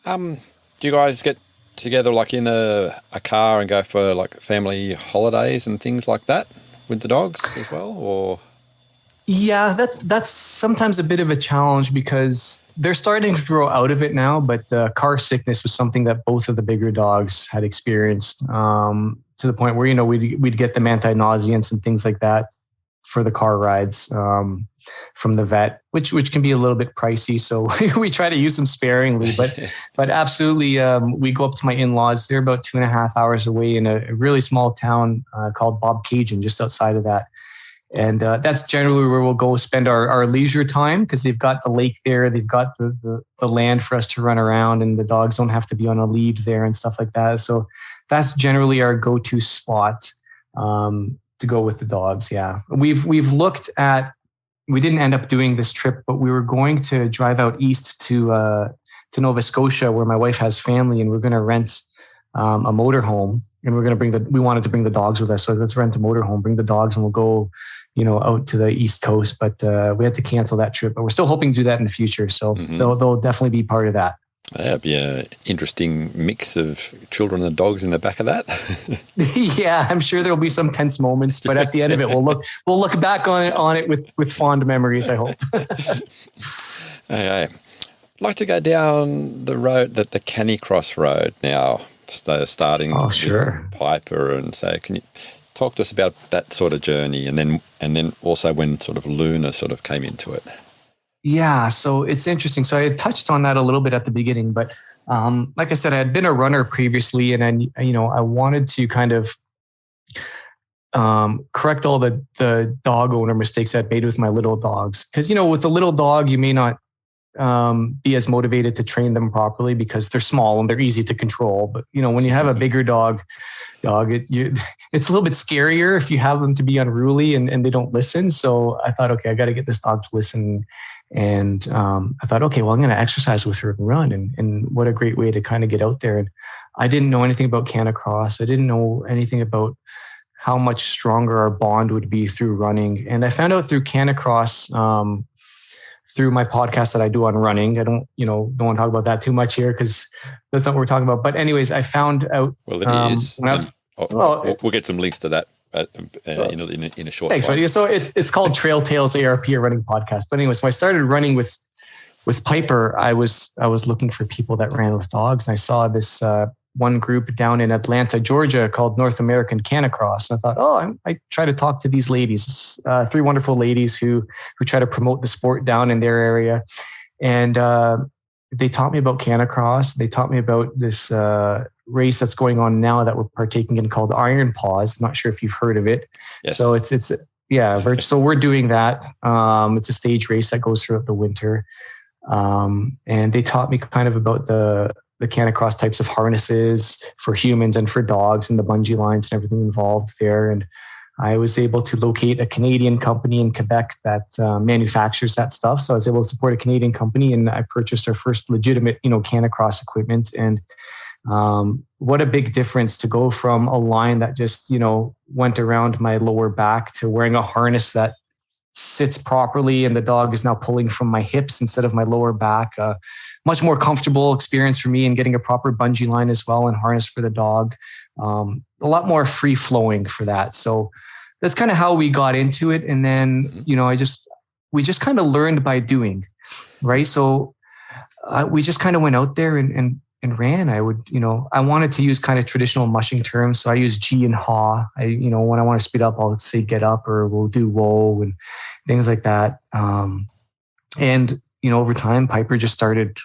do you guys get together like in a car and go for like family holidays and things like that with the dogs as well, or? Yeah, that's sometimes a bit of a challenge because they're starting to grow out of it now. But car sickness was something that both of the bigger dogs had experienced, to the point where we'd get them anti-nauseants and things like that for the car rides from the vet, which can be a little bit pricey. So we try to use them sparingly, but absolutely, we go up to my in-laws. They're about 2.5 hours away in a really small town called Bob Cajun, just outside of that. And that's generally where we'll go spend our leisure time, because they've got the lake there. They've got the land for us to run around, and the dogs don't have to be on a lead there and stuff like that. So that's generally our go-to spot to go with the dogs. Yeah. We've looked at, we didn't end up doing this trip, but we were going to drive out east to Nova Scotia, where my wife has family, and we're going to rent a motorhome, and we're going to we wanted to bring the dogs with us. So let's rent a motorhome, bring the dogs, and we'll go, out to the East Coast. But we had to cancel that trip, but we're still hoping to do that in the future. So they'll definitely be part of that. That'd be an interesting mix of children and dogs in the back of that. Yeah, I'm sure there'll be some tense moments, but at the end of it, we'll look back on it with fond memories, I hope. Hey. I'd like to go down the road, the Canicross Road now, starting with Piper, and so can you talk to us about that sort of journey, and then also when sort of Luna sort of came into it? Yeah, so it's interesting. So I had touched on that a little bit at the beginning, but like I said, I had been a runner previously, and I wanted to kind of correct all the dog owner mistakes I'd made with my little dogs. Because with a little dog, you may not be as motivated to train them properly because they're small and they're easy to control. But when you have a bigger dog, it's a little bit scarier if you have them to be unruly and they don't listen. So I thought, okay, I got to get this dog to listen. And I thought, okay, well, I'm going to exercise with her and run. And what a great way to kind of get out there. And I didn't know anything about Canicross. I didn't know anything about how much stronger our bond would be through running. And I found out through Canicross, through my podcast that I do on running. I don't want to talk about that too much here because that's not what we're talking about. But anyways, I found out. Well, it is. We'll get some links to that in a short time. Thanks. So it's called Trail Tales ARP, a running podcast. But anyways, when I started running with Piper, I was looking for people that ran with dogs, and I saw this one group down in Atlanta, Georgia, called North American Canicross. I thought, I try to talk to these ladies, 3 wonderful ladies who try to promote the sport down in their area. And they taught me about Canicross. They taught me about this race that's going on now that we're partaking in called Iron Paws. I'm not sure if you've heard of it. Yes. So so we're doing that. It's a stage race that goes throughout the winter. And they taught me kind of about the Canicross types of harnesses for humans and for dogs, and the bungee lines and everything involved there. And I was able to locate a Canadian company in Quebec that manufactures that stuff. So I was able to support a Canadian company, and I purchased our first legitimate, Canicross equipment. And what a big difference to go from a line that just, went around my lower back to wearing a harness that sits properly, and the dog is now pulling from my hips instead of my lower back. Much more comfortable experience for me, and getting a proper bungee line as well and harness for the dog. A lot more free flowing for that. So that's kind of how we got into it. And then, we just kind of learned by doing, right? So we just kind of went out there and ran. I wanted to use kind of traditional mushing terms. So I use G and haw. When I want to speed up, I'll say get up, or we'll do whoa and things like that. And over time, Piper just started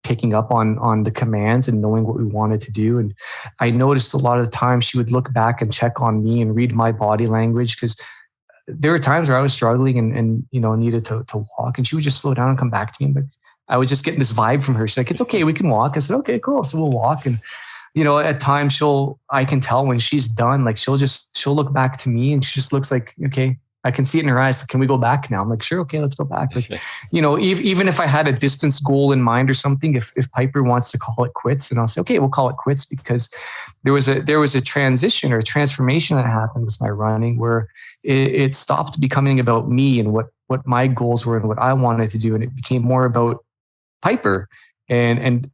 picking up on the commands and knowing what we wanted to do. And I noticed a lot of the time she would look back and check on me and read my body language, because there were times where I was struggling and needed to walk, and she would just slow down and come back to me. But I was just getting this vibe from her. She's like, it's okay, we can walk. I said, okay, cool. So we'll walk. And, at times I can tell when she's done, like she'll look back to me, and she just looks like, okay, I can see it in her eyes. Can we go back now? I'm like, sure. Okay, let's go back. Like, even if I had a distance goal in mind or something, if Piper wants to call it quits, then I'll say, okay, we'll call it quits, because there was a transition or a transformation that happened with my running where it stopped becoming about me and what my goals were and what I wanted to do. And it became more about Piper and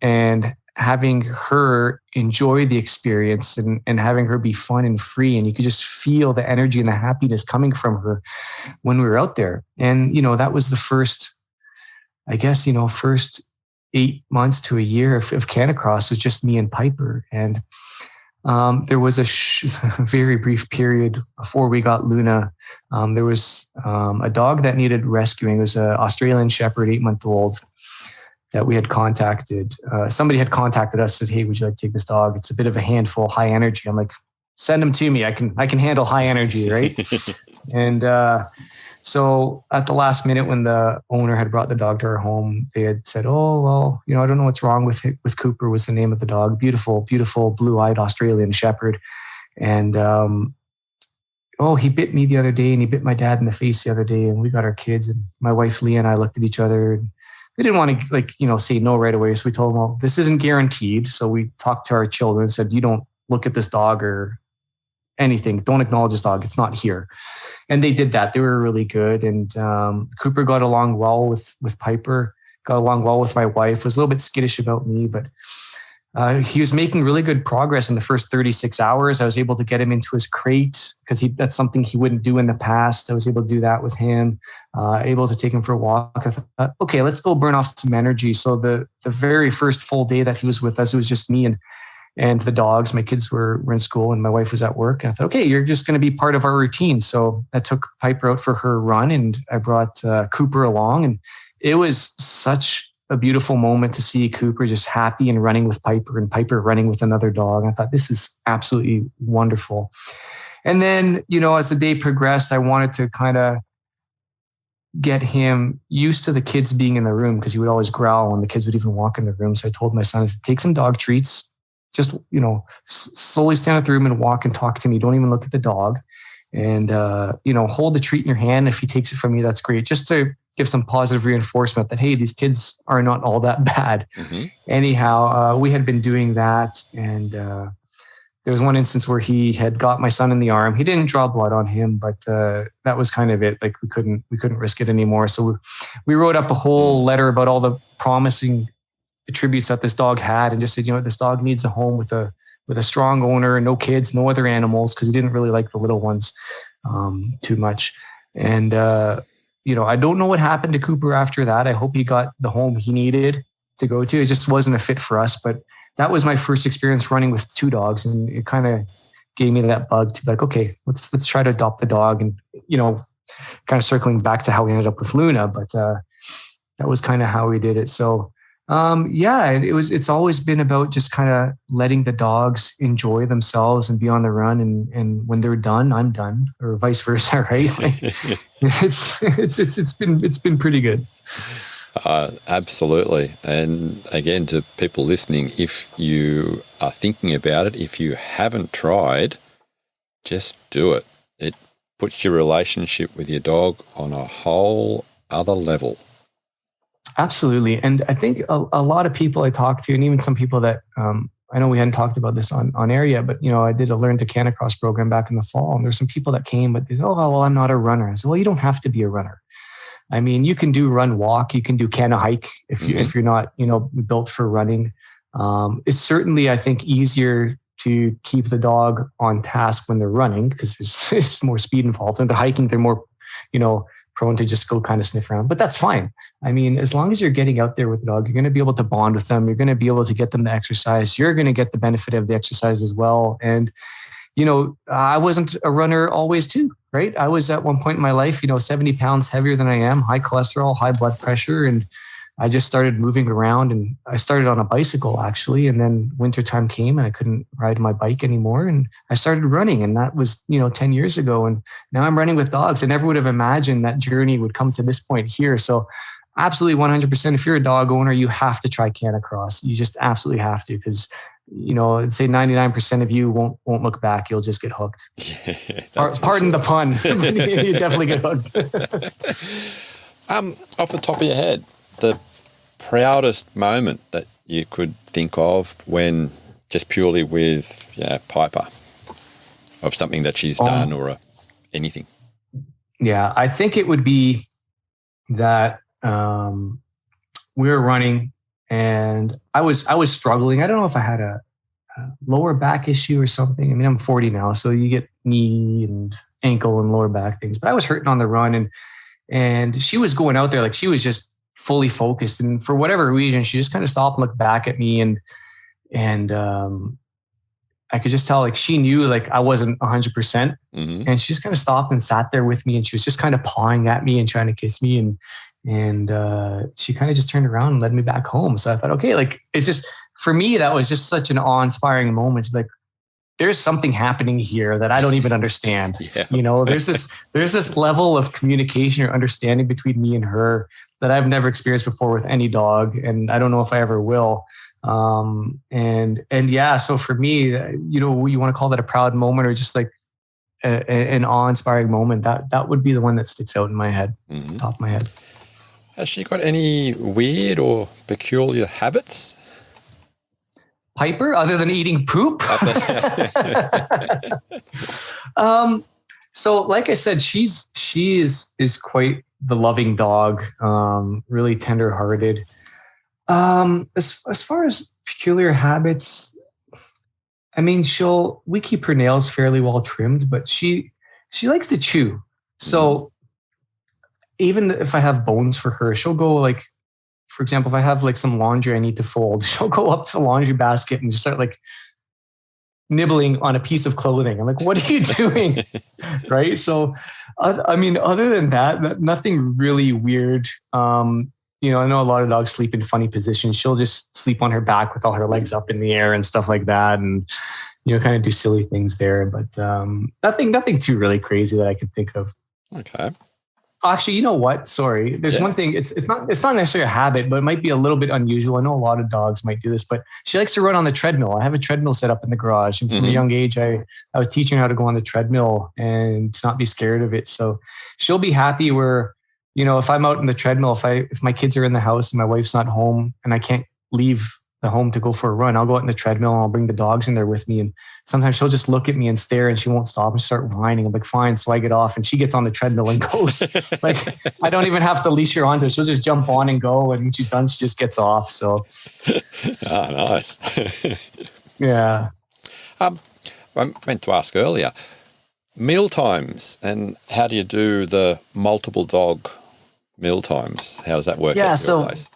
having her enjoy the experience and having her be fun and free. And you could just feel the energy and the happiness coming from her when we were out there. And, that was the first, I guess, first 8 months to a year of Canicross was just me and Piper. And there was a very brief period before we got Luna. There was a dog that needed rescuing. It was an Australian Shepherd, 8-month-old, that we had contacted. Somebody had contacted us, said, "Hey, would you like to take this dog? It's a bit of a handful, high energy." I'm like, "Send him to me. I can handle high energy," right? And so at the last minute, when the owner had brought the dog to our home, they had said, "Oh, well, I don't know what's wrong with Cooper," was the name of the dog. Beautiful, beautiful blue-eyed Australian Shepherd. And he bit me the other day, and he bit my dad in the face the other day, and we got our kids, and my wife Leah and I looked at each other, and we didn't want to say no right away. So we told them, "Well, this isn't guaranteed." So we talked to our children and said, "You don't look at this dog or anything. Don't acknowledge this dog. It's not here." And they did that. They were really good. And Cooper got along well with Piper, got along well with my wife, was a little bit skittish about me, but he was making really good progress in the first 36 hours. I was able to get him into his crate because that's something he wouldn't do in the past. I was able to do that with him, able to take him for a walk. I thought, okay, let's go burn off some energy. So the very first full day that he was with us, it was just me and the dogs. My kids were in school and my wife was at work. And I thought, okay, you're just going to be part of our routine. So I took Piper out for her run and I brought Cooper along. And it was such a beautiful moment to see Cooper just happy and running with Piper and Piper running with another dog. I thought, this is absolutely wonderful. And then, as the day progressed, I wanted to kind of get him used to the kids being in the room because he would always growl when the kids would even walk in the room. So I told my son, I said, "Take some dog treats. Just, slowly stand at the room and walk and talk to me. Don't even look at the dog. And, hold the treat in your hand. If he takes it from you, that's great." Just to give some positive reinforcement that, hey, these kids are not all that bad. Mm-hmm. Anyhow, we had been doing that. And there was one instance where he had got my son in the arm. He didn't draw blood on him, but that was kind of it. Like we couldn't risk it anymore. So we wrote up a whole letter about all the promising attributes that this dog had and just said, this dog needs a home with a strong owner, no kids, no other animals, because he didn't really like the little ones too much. And, I don't know what happened to Cooper after that. I hope he got the home he needed to go to. It just wasn't a fit for us. But that was my first experience running with 2 dogs. And it kind of gave me that bug to be like, okay, let's try to adopt the dog. And, kind of circling back to how we ended up with Luna. But that was kind of how we did it. So, it's always been about just kind of letting the dogs enjoy themselves and be on the run. And when they're done, I'm done, or vice versa. Right. It's been pretty good. Absolutely. And again, to people listening, if you are thinking about it, if you haven't tried, just do it. It puts your relationship with your dog on a whole other level. Absolutely. And I think a lot of people I talk to, and even some people that I know we hadn't talked about this on air yet, but I did a Learn to Canicross program back in the fall, and there's some people that came, but they said, "Oh, well, I'm not a runner." I said, "Well, you don't have to be a runner. I mean, you can do run walk, you can do canna hike if you're not built for running. It's certainly, I think, easier to keep the dog on task when they're running because there's more speed involved. And the hiking, they're more prone to just go kind of sniff around, but that's fine. I mean, as long as you're getting out there with the dog, you're going to be able to bond with them. You're going to be able to get them to exercise. You're going to get the benefit of the exercise as well. And, I wasn't a runner always too, right? I was at one point in my life, 70 pounds heavier than I am, high cholesterol, high blood pressure. And I just started moving around, and I started on a bicycle actually. And then wintertime came and I couldn't ride my bike anymore. And I started running, and that was, 10 years ago. And now I'm running with dogs. I never would have imagined that journey would come to this point here. So absolutely 100%. If you're a dog owner, you have to try Canicross. You just absolutely have to, because I'd say 99% of you won't look back. You'll just get hooked. Pardon the pun. You definitely get hooked. Off the top of your head, the proudest moment that you could think of when just purely with Piper, of something that she's done or anything? Yeah, I think it would be that we were running and I was struggling. I don't know if I had a lower back issue or something. I mean, I'm 40 now, so you get knee and ankle and lower back things. But I was hurting on the run, and she was going out there like she was just fully focused. And for whatever reason, she just kind of stopped and looked back at me, and I could just tell like she knew like I wasn't 100%. And she just kind of stopped and sat there with me, and she was just kind of pawing at me and trying to kiss me, and she kind of just turned around and led me back home. So I thought, okay, like it's just, for me, that was just such an awe-inspiring moment. Like there's something happening here that I don't even understand. Yeah. You know, there's this level of communication or understanding between me and her that I've never experienced before with any dog. And I don't know if I ever will. And yeah, so for me, you know, you want to call that a proud moment or just like an awe-inspiring moment, that would be the one that sticks out in my head, top of my head. Has she got any weird or peculiar habits? Piper, other than eating poop? So like I said, she is quite the loving dog, really tender-hearted. As far as peculiar habits, I mean, we keep her nails fairly well trimmed, but she likes to chew. So even if I have bones for her, she'll go like, for example, if I have like some laundry I need to fold, she'll go up to the laundry basket and just start like nibbling on a piece of clothing. I'm like, what are you doing? Right. So, I mean, other than that, nothing really weird. You know, I know a lot of dogs sleep in funny positions. She'll just sleep on her back with all her legs up in the air and stuff like that. And, you know, kind of do silly things there, but nothing too really crazy that I could think of. Okay. Actually, you know what? Sorry. There's one thing. It's not necessarily a habit, but it might be a little bit unusual. I know a lot of dogs might do this, but she likes to run on the treadmill. I have a treadmill set up in the garage. And from a young age, I was teaching her how to go on the treadmill and to not be scared of it. So she'll be happy where, you know, if I'm out in the treadmill, if my kids are in the house and my wife's not home and I can't leave the home to go for a run, I'll go out in the treadmill and I'll bring the dogs in there with me. And sometimes she'll just look at me and stare and she won't stop and start whining. I'm like, fine. So I get off and she gets on the treadmill and goes. Like, I don't even have to leash her onto it. She'll just jump on and go. And when she's done, she just gets off. So. Oh, nice. Yeah. I meant to ask earlier, meal times, and how do you do the multiple dog meal times? How does that work at your place?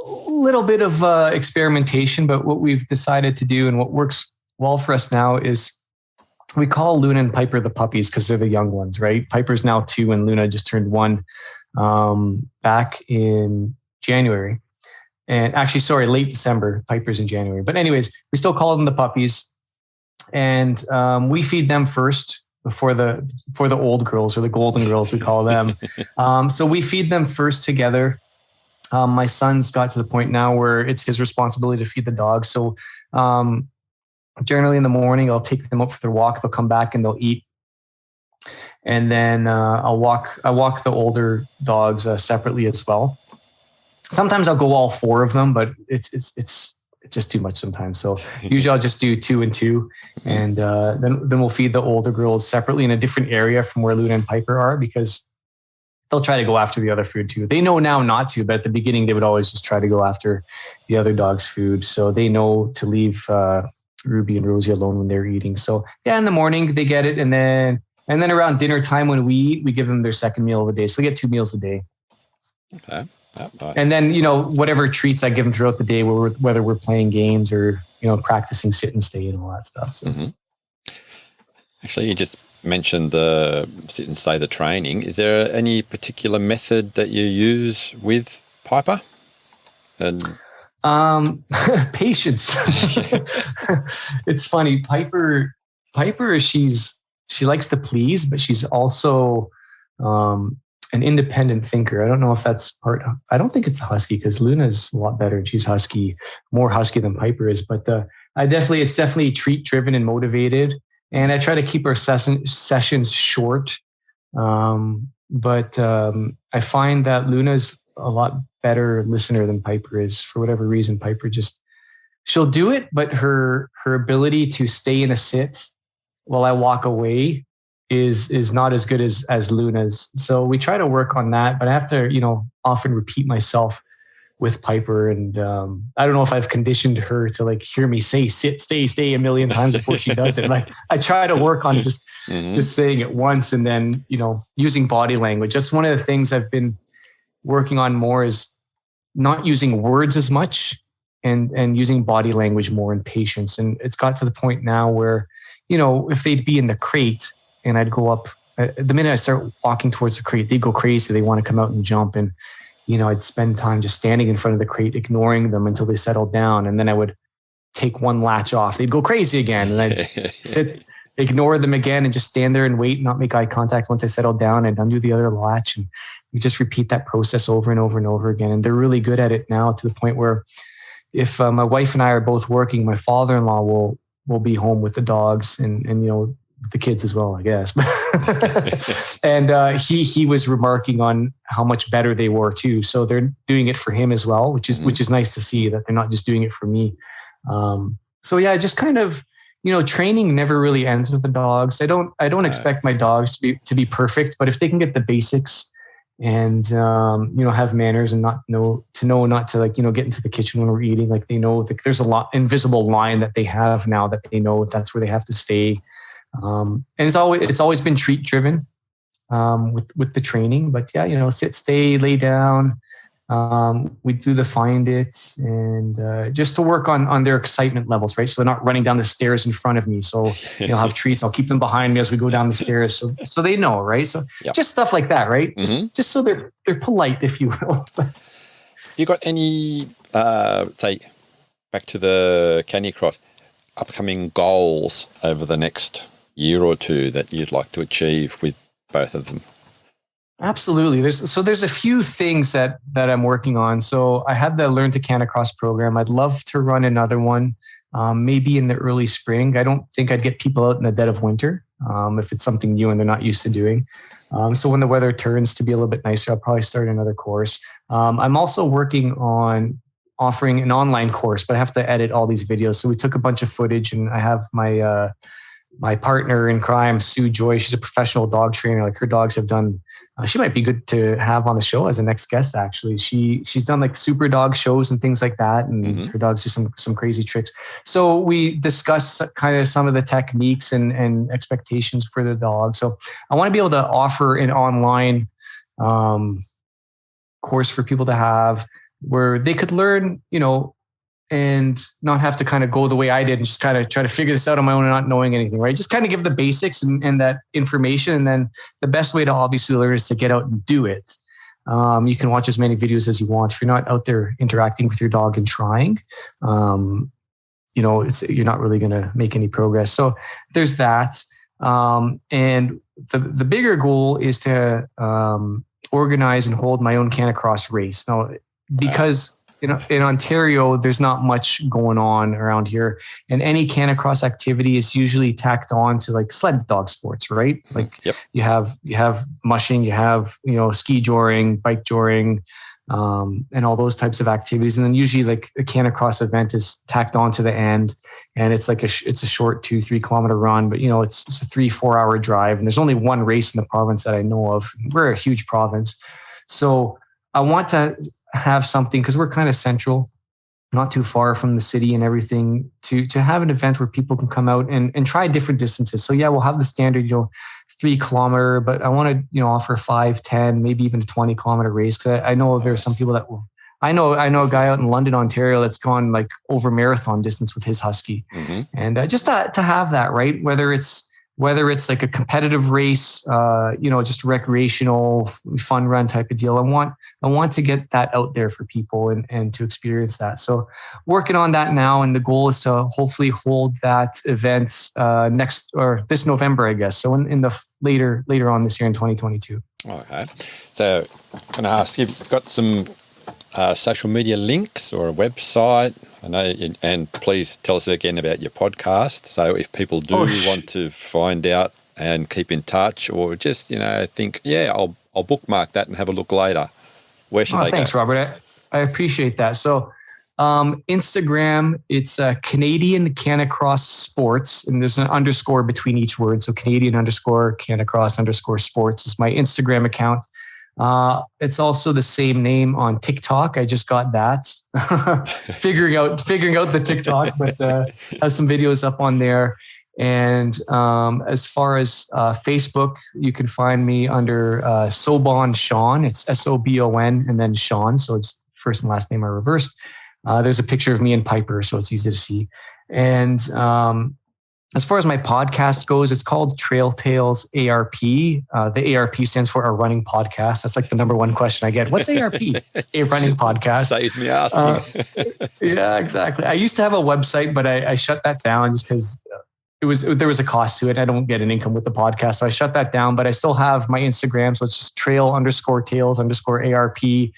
A little bit of experimentation, but what we've decided to do and what works well for us now is we call Luna and Piper the puppies because they're the young ones, right? Piper's now 2 and Luna just turned 1 back in January. And actually, sorry, late December. Piper's in January. But anyways, we still call them the puppies. And we feed them first before the old girls, or the golden girls, we call them. So we feed them first together. My son's got to the point now where it's his responsibility to feed the dogs. So generally in the morning, I'll take them up for their walk. They'll come back and they'll eat. And then I walk the older dogs separately as well. Sometimes I'll go all 4 of them, but it's just too much sometimes. So usually I'll just do 2 and 2. And then we'll feed the older girls separately in a different area from where Luna and Piper are, because they'll try to go after the other food too. They know now not to, but at the beginning they would always just try to go after the other dog's food. So they know to leave Ruby and Rosie alone when they're eating. So yeah, in the morning they get it. And then around dinner time when we eat, we give them their second meal of the day. So they get 2 meals a day. Okay. Oh, nice. And then, you know, whatever treats I give them throughout the day, whether we're playing games or, you know, practicing sit and stay and all that stuff. So. Actually, you just mentioned the sit and stay, the training. Is there any particular method that you use with Piper? And patience. It's funny. Piper, she likes to please, but she's also an independent thinker. I don't know if that's I don't think it's a husky, because Luna's a lot better and she's more husky than Piper is. But it's definitely treat driven and motivated. And I try to keep our sessions short. But I find that Luna's a lot better listener than Piper is. For whatever reason, Piper she'll do it, but her ability to stay in a sit while I walk away is not as good as Luna's. So we try to work on that, but I have to, you know, often repeat myself with Piper. And I don't know if I've conditioned her to like hear me say sit, stay a million times before she does it. Like I try to work on just saying it once, and then, using body language. That's one of the things I've been working on more, is not using words as much and using body language more, and patience. And it's got to the point now where, if they'd be in the crate and I'd go up, the minute I start walking towards the crate, they go crazy. They want to come out and jump. And, I'd spend time just standing in front of the crate, ignoring them until they settled down. And then I would take one latch off. They'd go crazy again. And I'd sit, ignore them again, and just stand there and wait, not make eye contact. Once I settled down, I'd undo the other latch. And we just repeat that process over and over and over again. And they're really good at it now, to the point where if my wife and I are both working, my father-in-law will be home with the dogs and the kids as well, I guess. And he was remarking on how much better they were too. So they're doing it for him as well, which is nice to see, that they're not just doing it for me. So yeah, just kind of, training never really ends with the dogs. I don't expect my dogs to be perfect, but if they can get the basics and have manners and not to get into the kitchen when we're eating, like they know that there's a invisible line that they have now, that they know that's where they have to stay. And it's always been treat driven with the training, but yeah, sit, stay, lay down. We do the find it, and just to work on their excitement levels, right? So they're not running down the stairs in front of me. So I'll have treats. I'll keep them behind me as we go down the stairs, so they know, right? So just stuff like that, right? Just so they're polite, if you will. You got any say back to the Canicross, upcoming goals over the next year or two that you'd like to achieve with both of them? Absolutely. There's a few things that I'm working on. So I had the Learn to Canicross program. I'd love to run another one, maybe in the early spring. I don't think I'd get people out in the dead of winter if it's something new and they're not used to doing. So when the weather turns to be a little bit nicer, I'll probably start another course. I'm also working on offering an online course, but I have to edit all these videos. So we took a bunch of footage, and I have my partner in crime, Sue Joy. She's a professional dog trainer. Like, her dogs have done, she might be good to have on the show as a next guest, actually. She's done like super dog shows and things like that. And her dogs do some crazy tricks. So we discuss kind of some of the techniques and expectations for the dog. So I want to be able to offer an online course for people to have, where they could learn, and not have to kind of go the way I did and just kind of try to figure this out on my own and not knowing anything, right? Just kind of give the basics and that information. And then the best way to obviously learn is to get out and do it. You can watch as many videos as you want. If you're not out there interacting with your dog and trying, you're not really going to make any progress. So there's that. And the bigger goal is to organize and hold my own Canicross race. Now, because in Ontario, there's not much going on around here, and any Canicross activity is usually tacked on to like sled dog sports, right? Like you have mushing, you have ski joring, bike joring, and all those types of activities. And then usually like a Canicross event is tacked on to the end, and it's like it's a short 2-3 kilometer run, but it's a 3-4 hour drive, and there's only one race in the province that I know of. We're a huge province, so I want to have something, because we're kind of central, not too far from the city and everything, to have an event where people can come out and try different distances. So yeah, we'll have the standard 3 kilometer, but I want to offer 5, 10, maybe even a 20 kilometer race. Because I know there are some people that will. I know a guy out in London, Ontario, that's gone like over marathon distance with his husky, and just to have that, right? Whether it's like a competitive race, just recreational fun run type of deal. I want to get that out there for people and to experience that. So working on that now. And the goal is to hopefully hold that event this November, I guess. So in the later on this year in 2022. Okay. So can I ask, you've got some social media links or a website? I know, and please tell us again about your podcast. So if people do want to find out and keep in touch, or just think, I'll bookmark that and have a look later, where should they go? Thanks, Robert. I appreciate that. So Instagram, it's Canadian Canicross Sports, and there's an underscore between each word. So Canadian _ Canicross _ sports is my Instagram account. It's also the same name on TikTok. I just got that. figuring out the TikTok, but have some videos up on there. And as far as Facebook, you can find me under Sobon Shawn. It's Sobon and then Shawn. So it's first and last name are reversed. There's a picture of me and Piper, so it's easy to see. And as far as my podcast goes, it's called Trail Tales ARP. The ARP stands for a running podcast. That's like the number one question I get. What's ARP? A running podcast. Saved me asking. Yeah, exactly. I used to have a website, but I shut that down just because there was a cost to it. I don't get an income with the podcast, so I shut that down. But I still have my Instagram, so it's just trail_tales_ARP.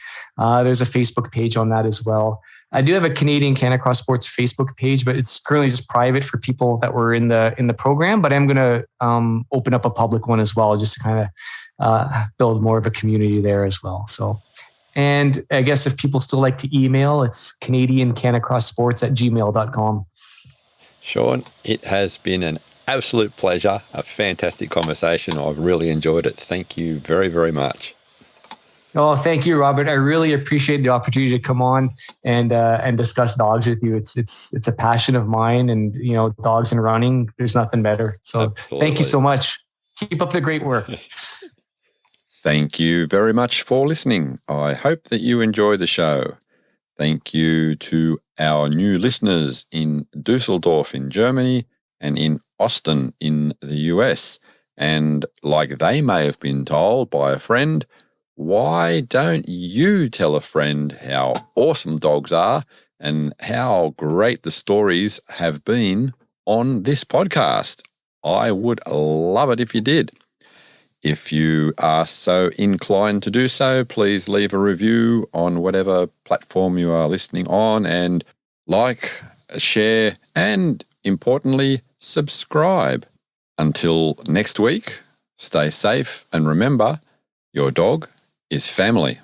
There's a Facebook page on that as well. I do have a Canadian Canicross Sports Facebook page, but it's currently just private for people that were in the program. But I'm going to open up a public one as well, just to kind of build more of a community there as well. So, and I guess if people still like to email, it's CanadianCanicrossSports@gmail.com. Shawn, it has been an absolute pleasure, a fantastic conversation. I've really enjoyed it. Thank you very, very much. Oh, thank you, Robert. I really appreciate the opportunity to come on and discuss dogs with you. It's a passion of mine, and dogs and running. There's nothing better. So Absolutely. Thank you so much. Keep up the great work. Thank you very much for listening. I hope that you enjoy the show. Thank you to our new listeners in Dusseldorf in Germany and in Austin in the US. And like they may have been told by a friend, why don't you tell a friend how awesome dogs are and how great the stories have been on this podcast? I would love it if you did. If you are so inclined to do so, please leave a review on whatever platform you are listening on, and like, share, and importantly, subscribe. Until next week, stay safe and remember, your dog is family.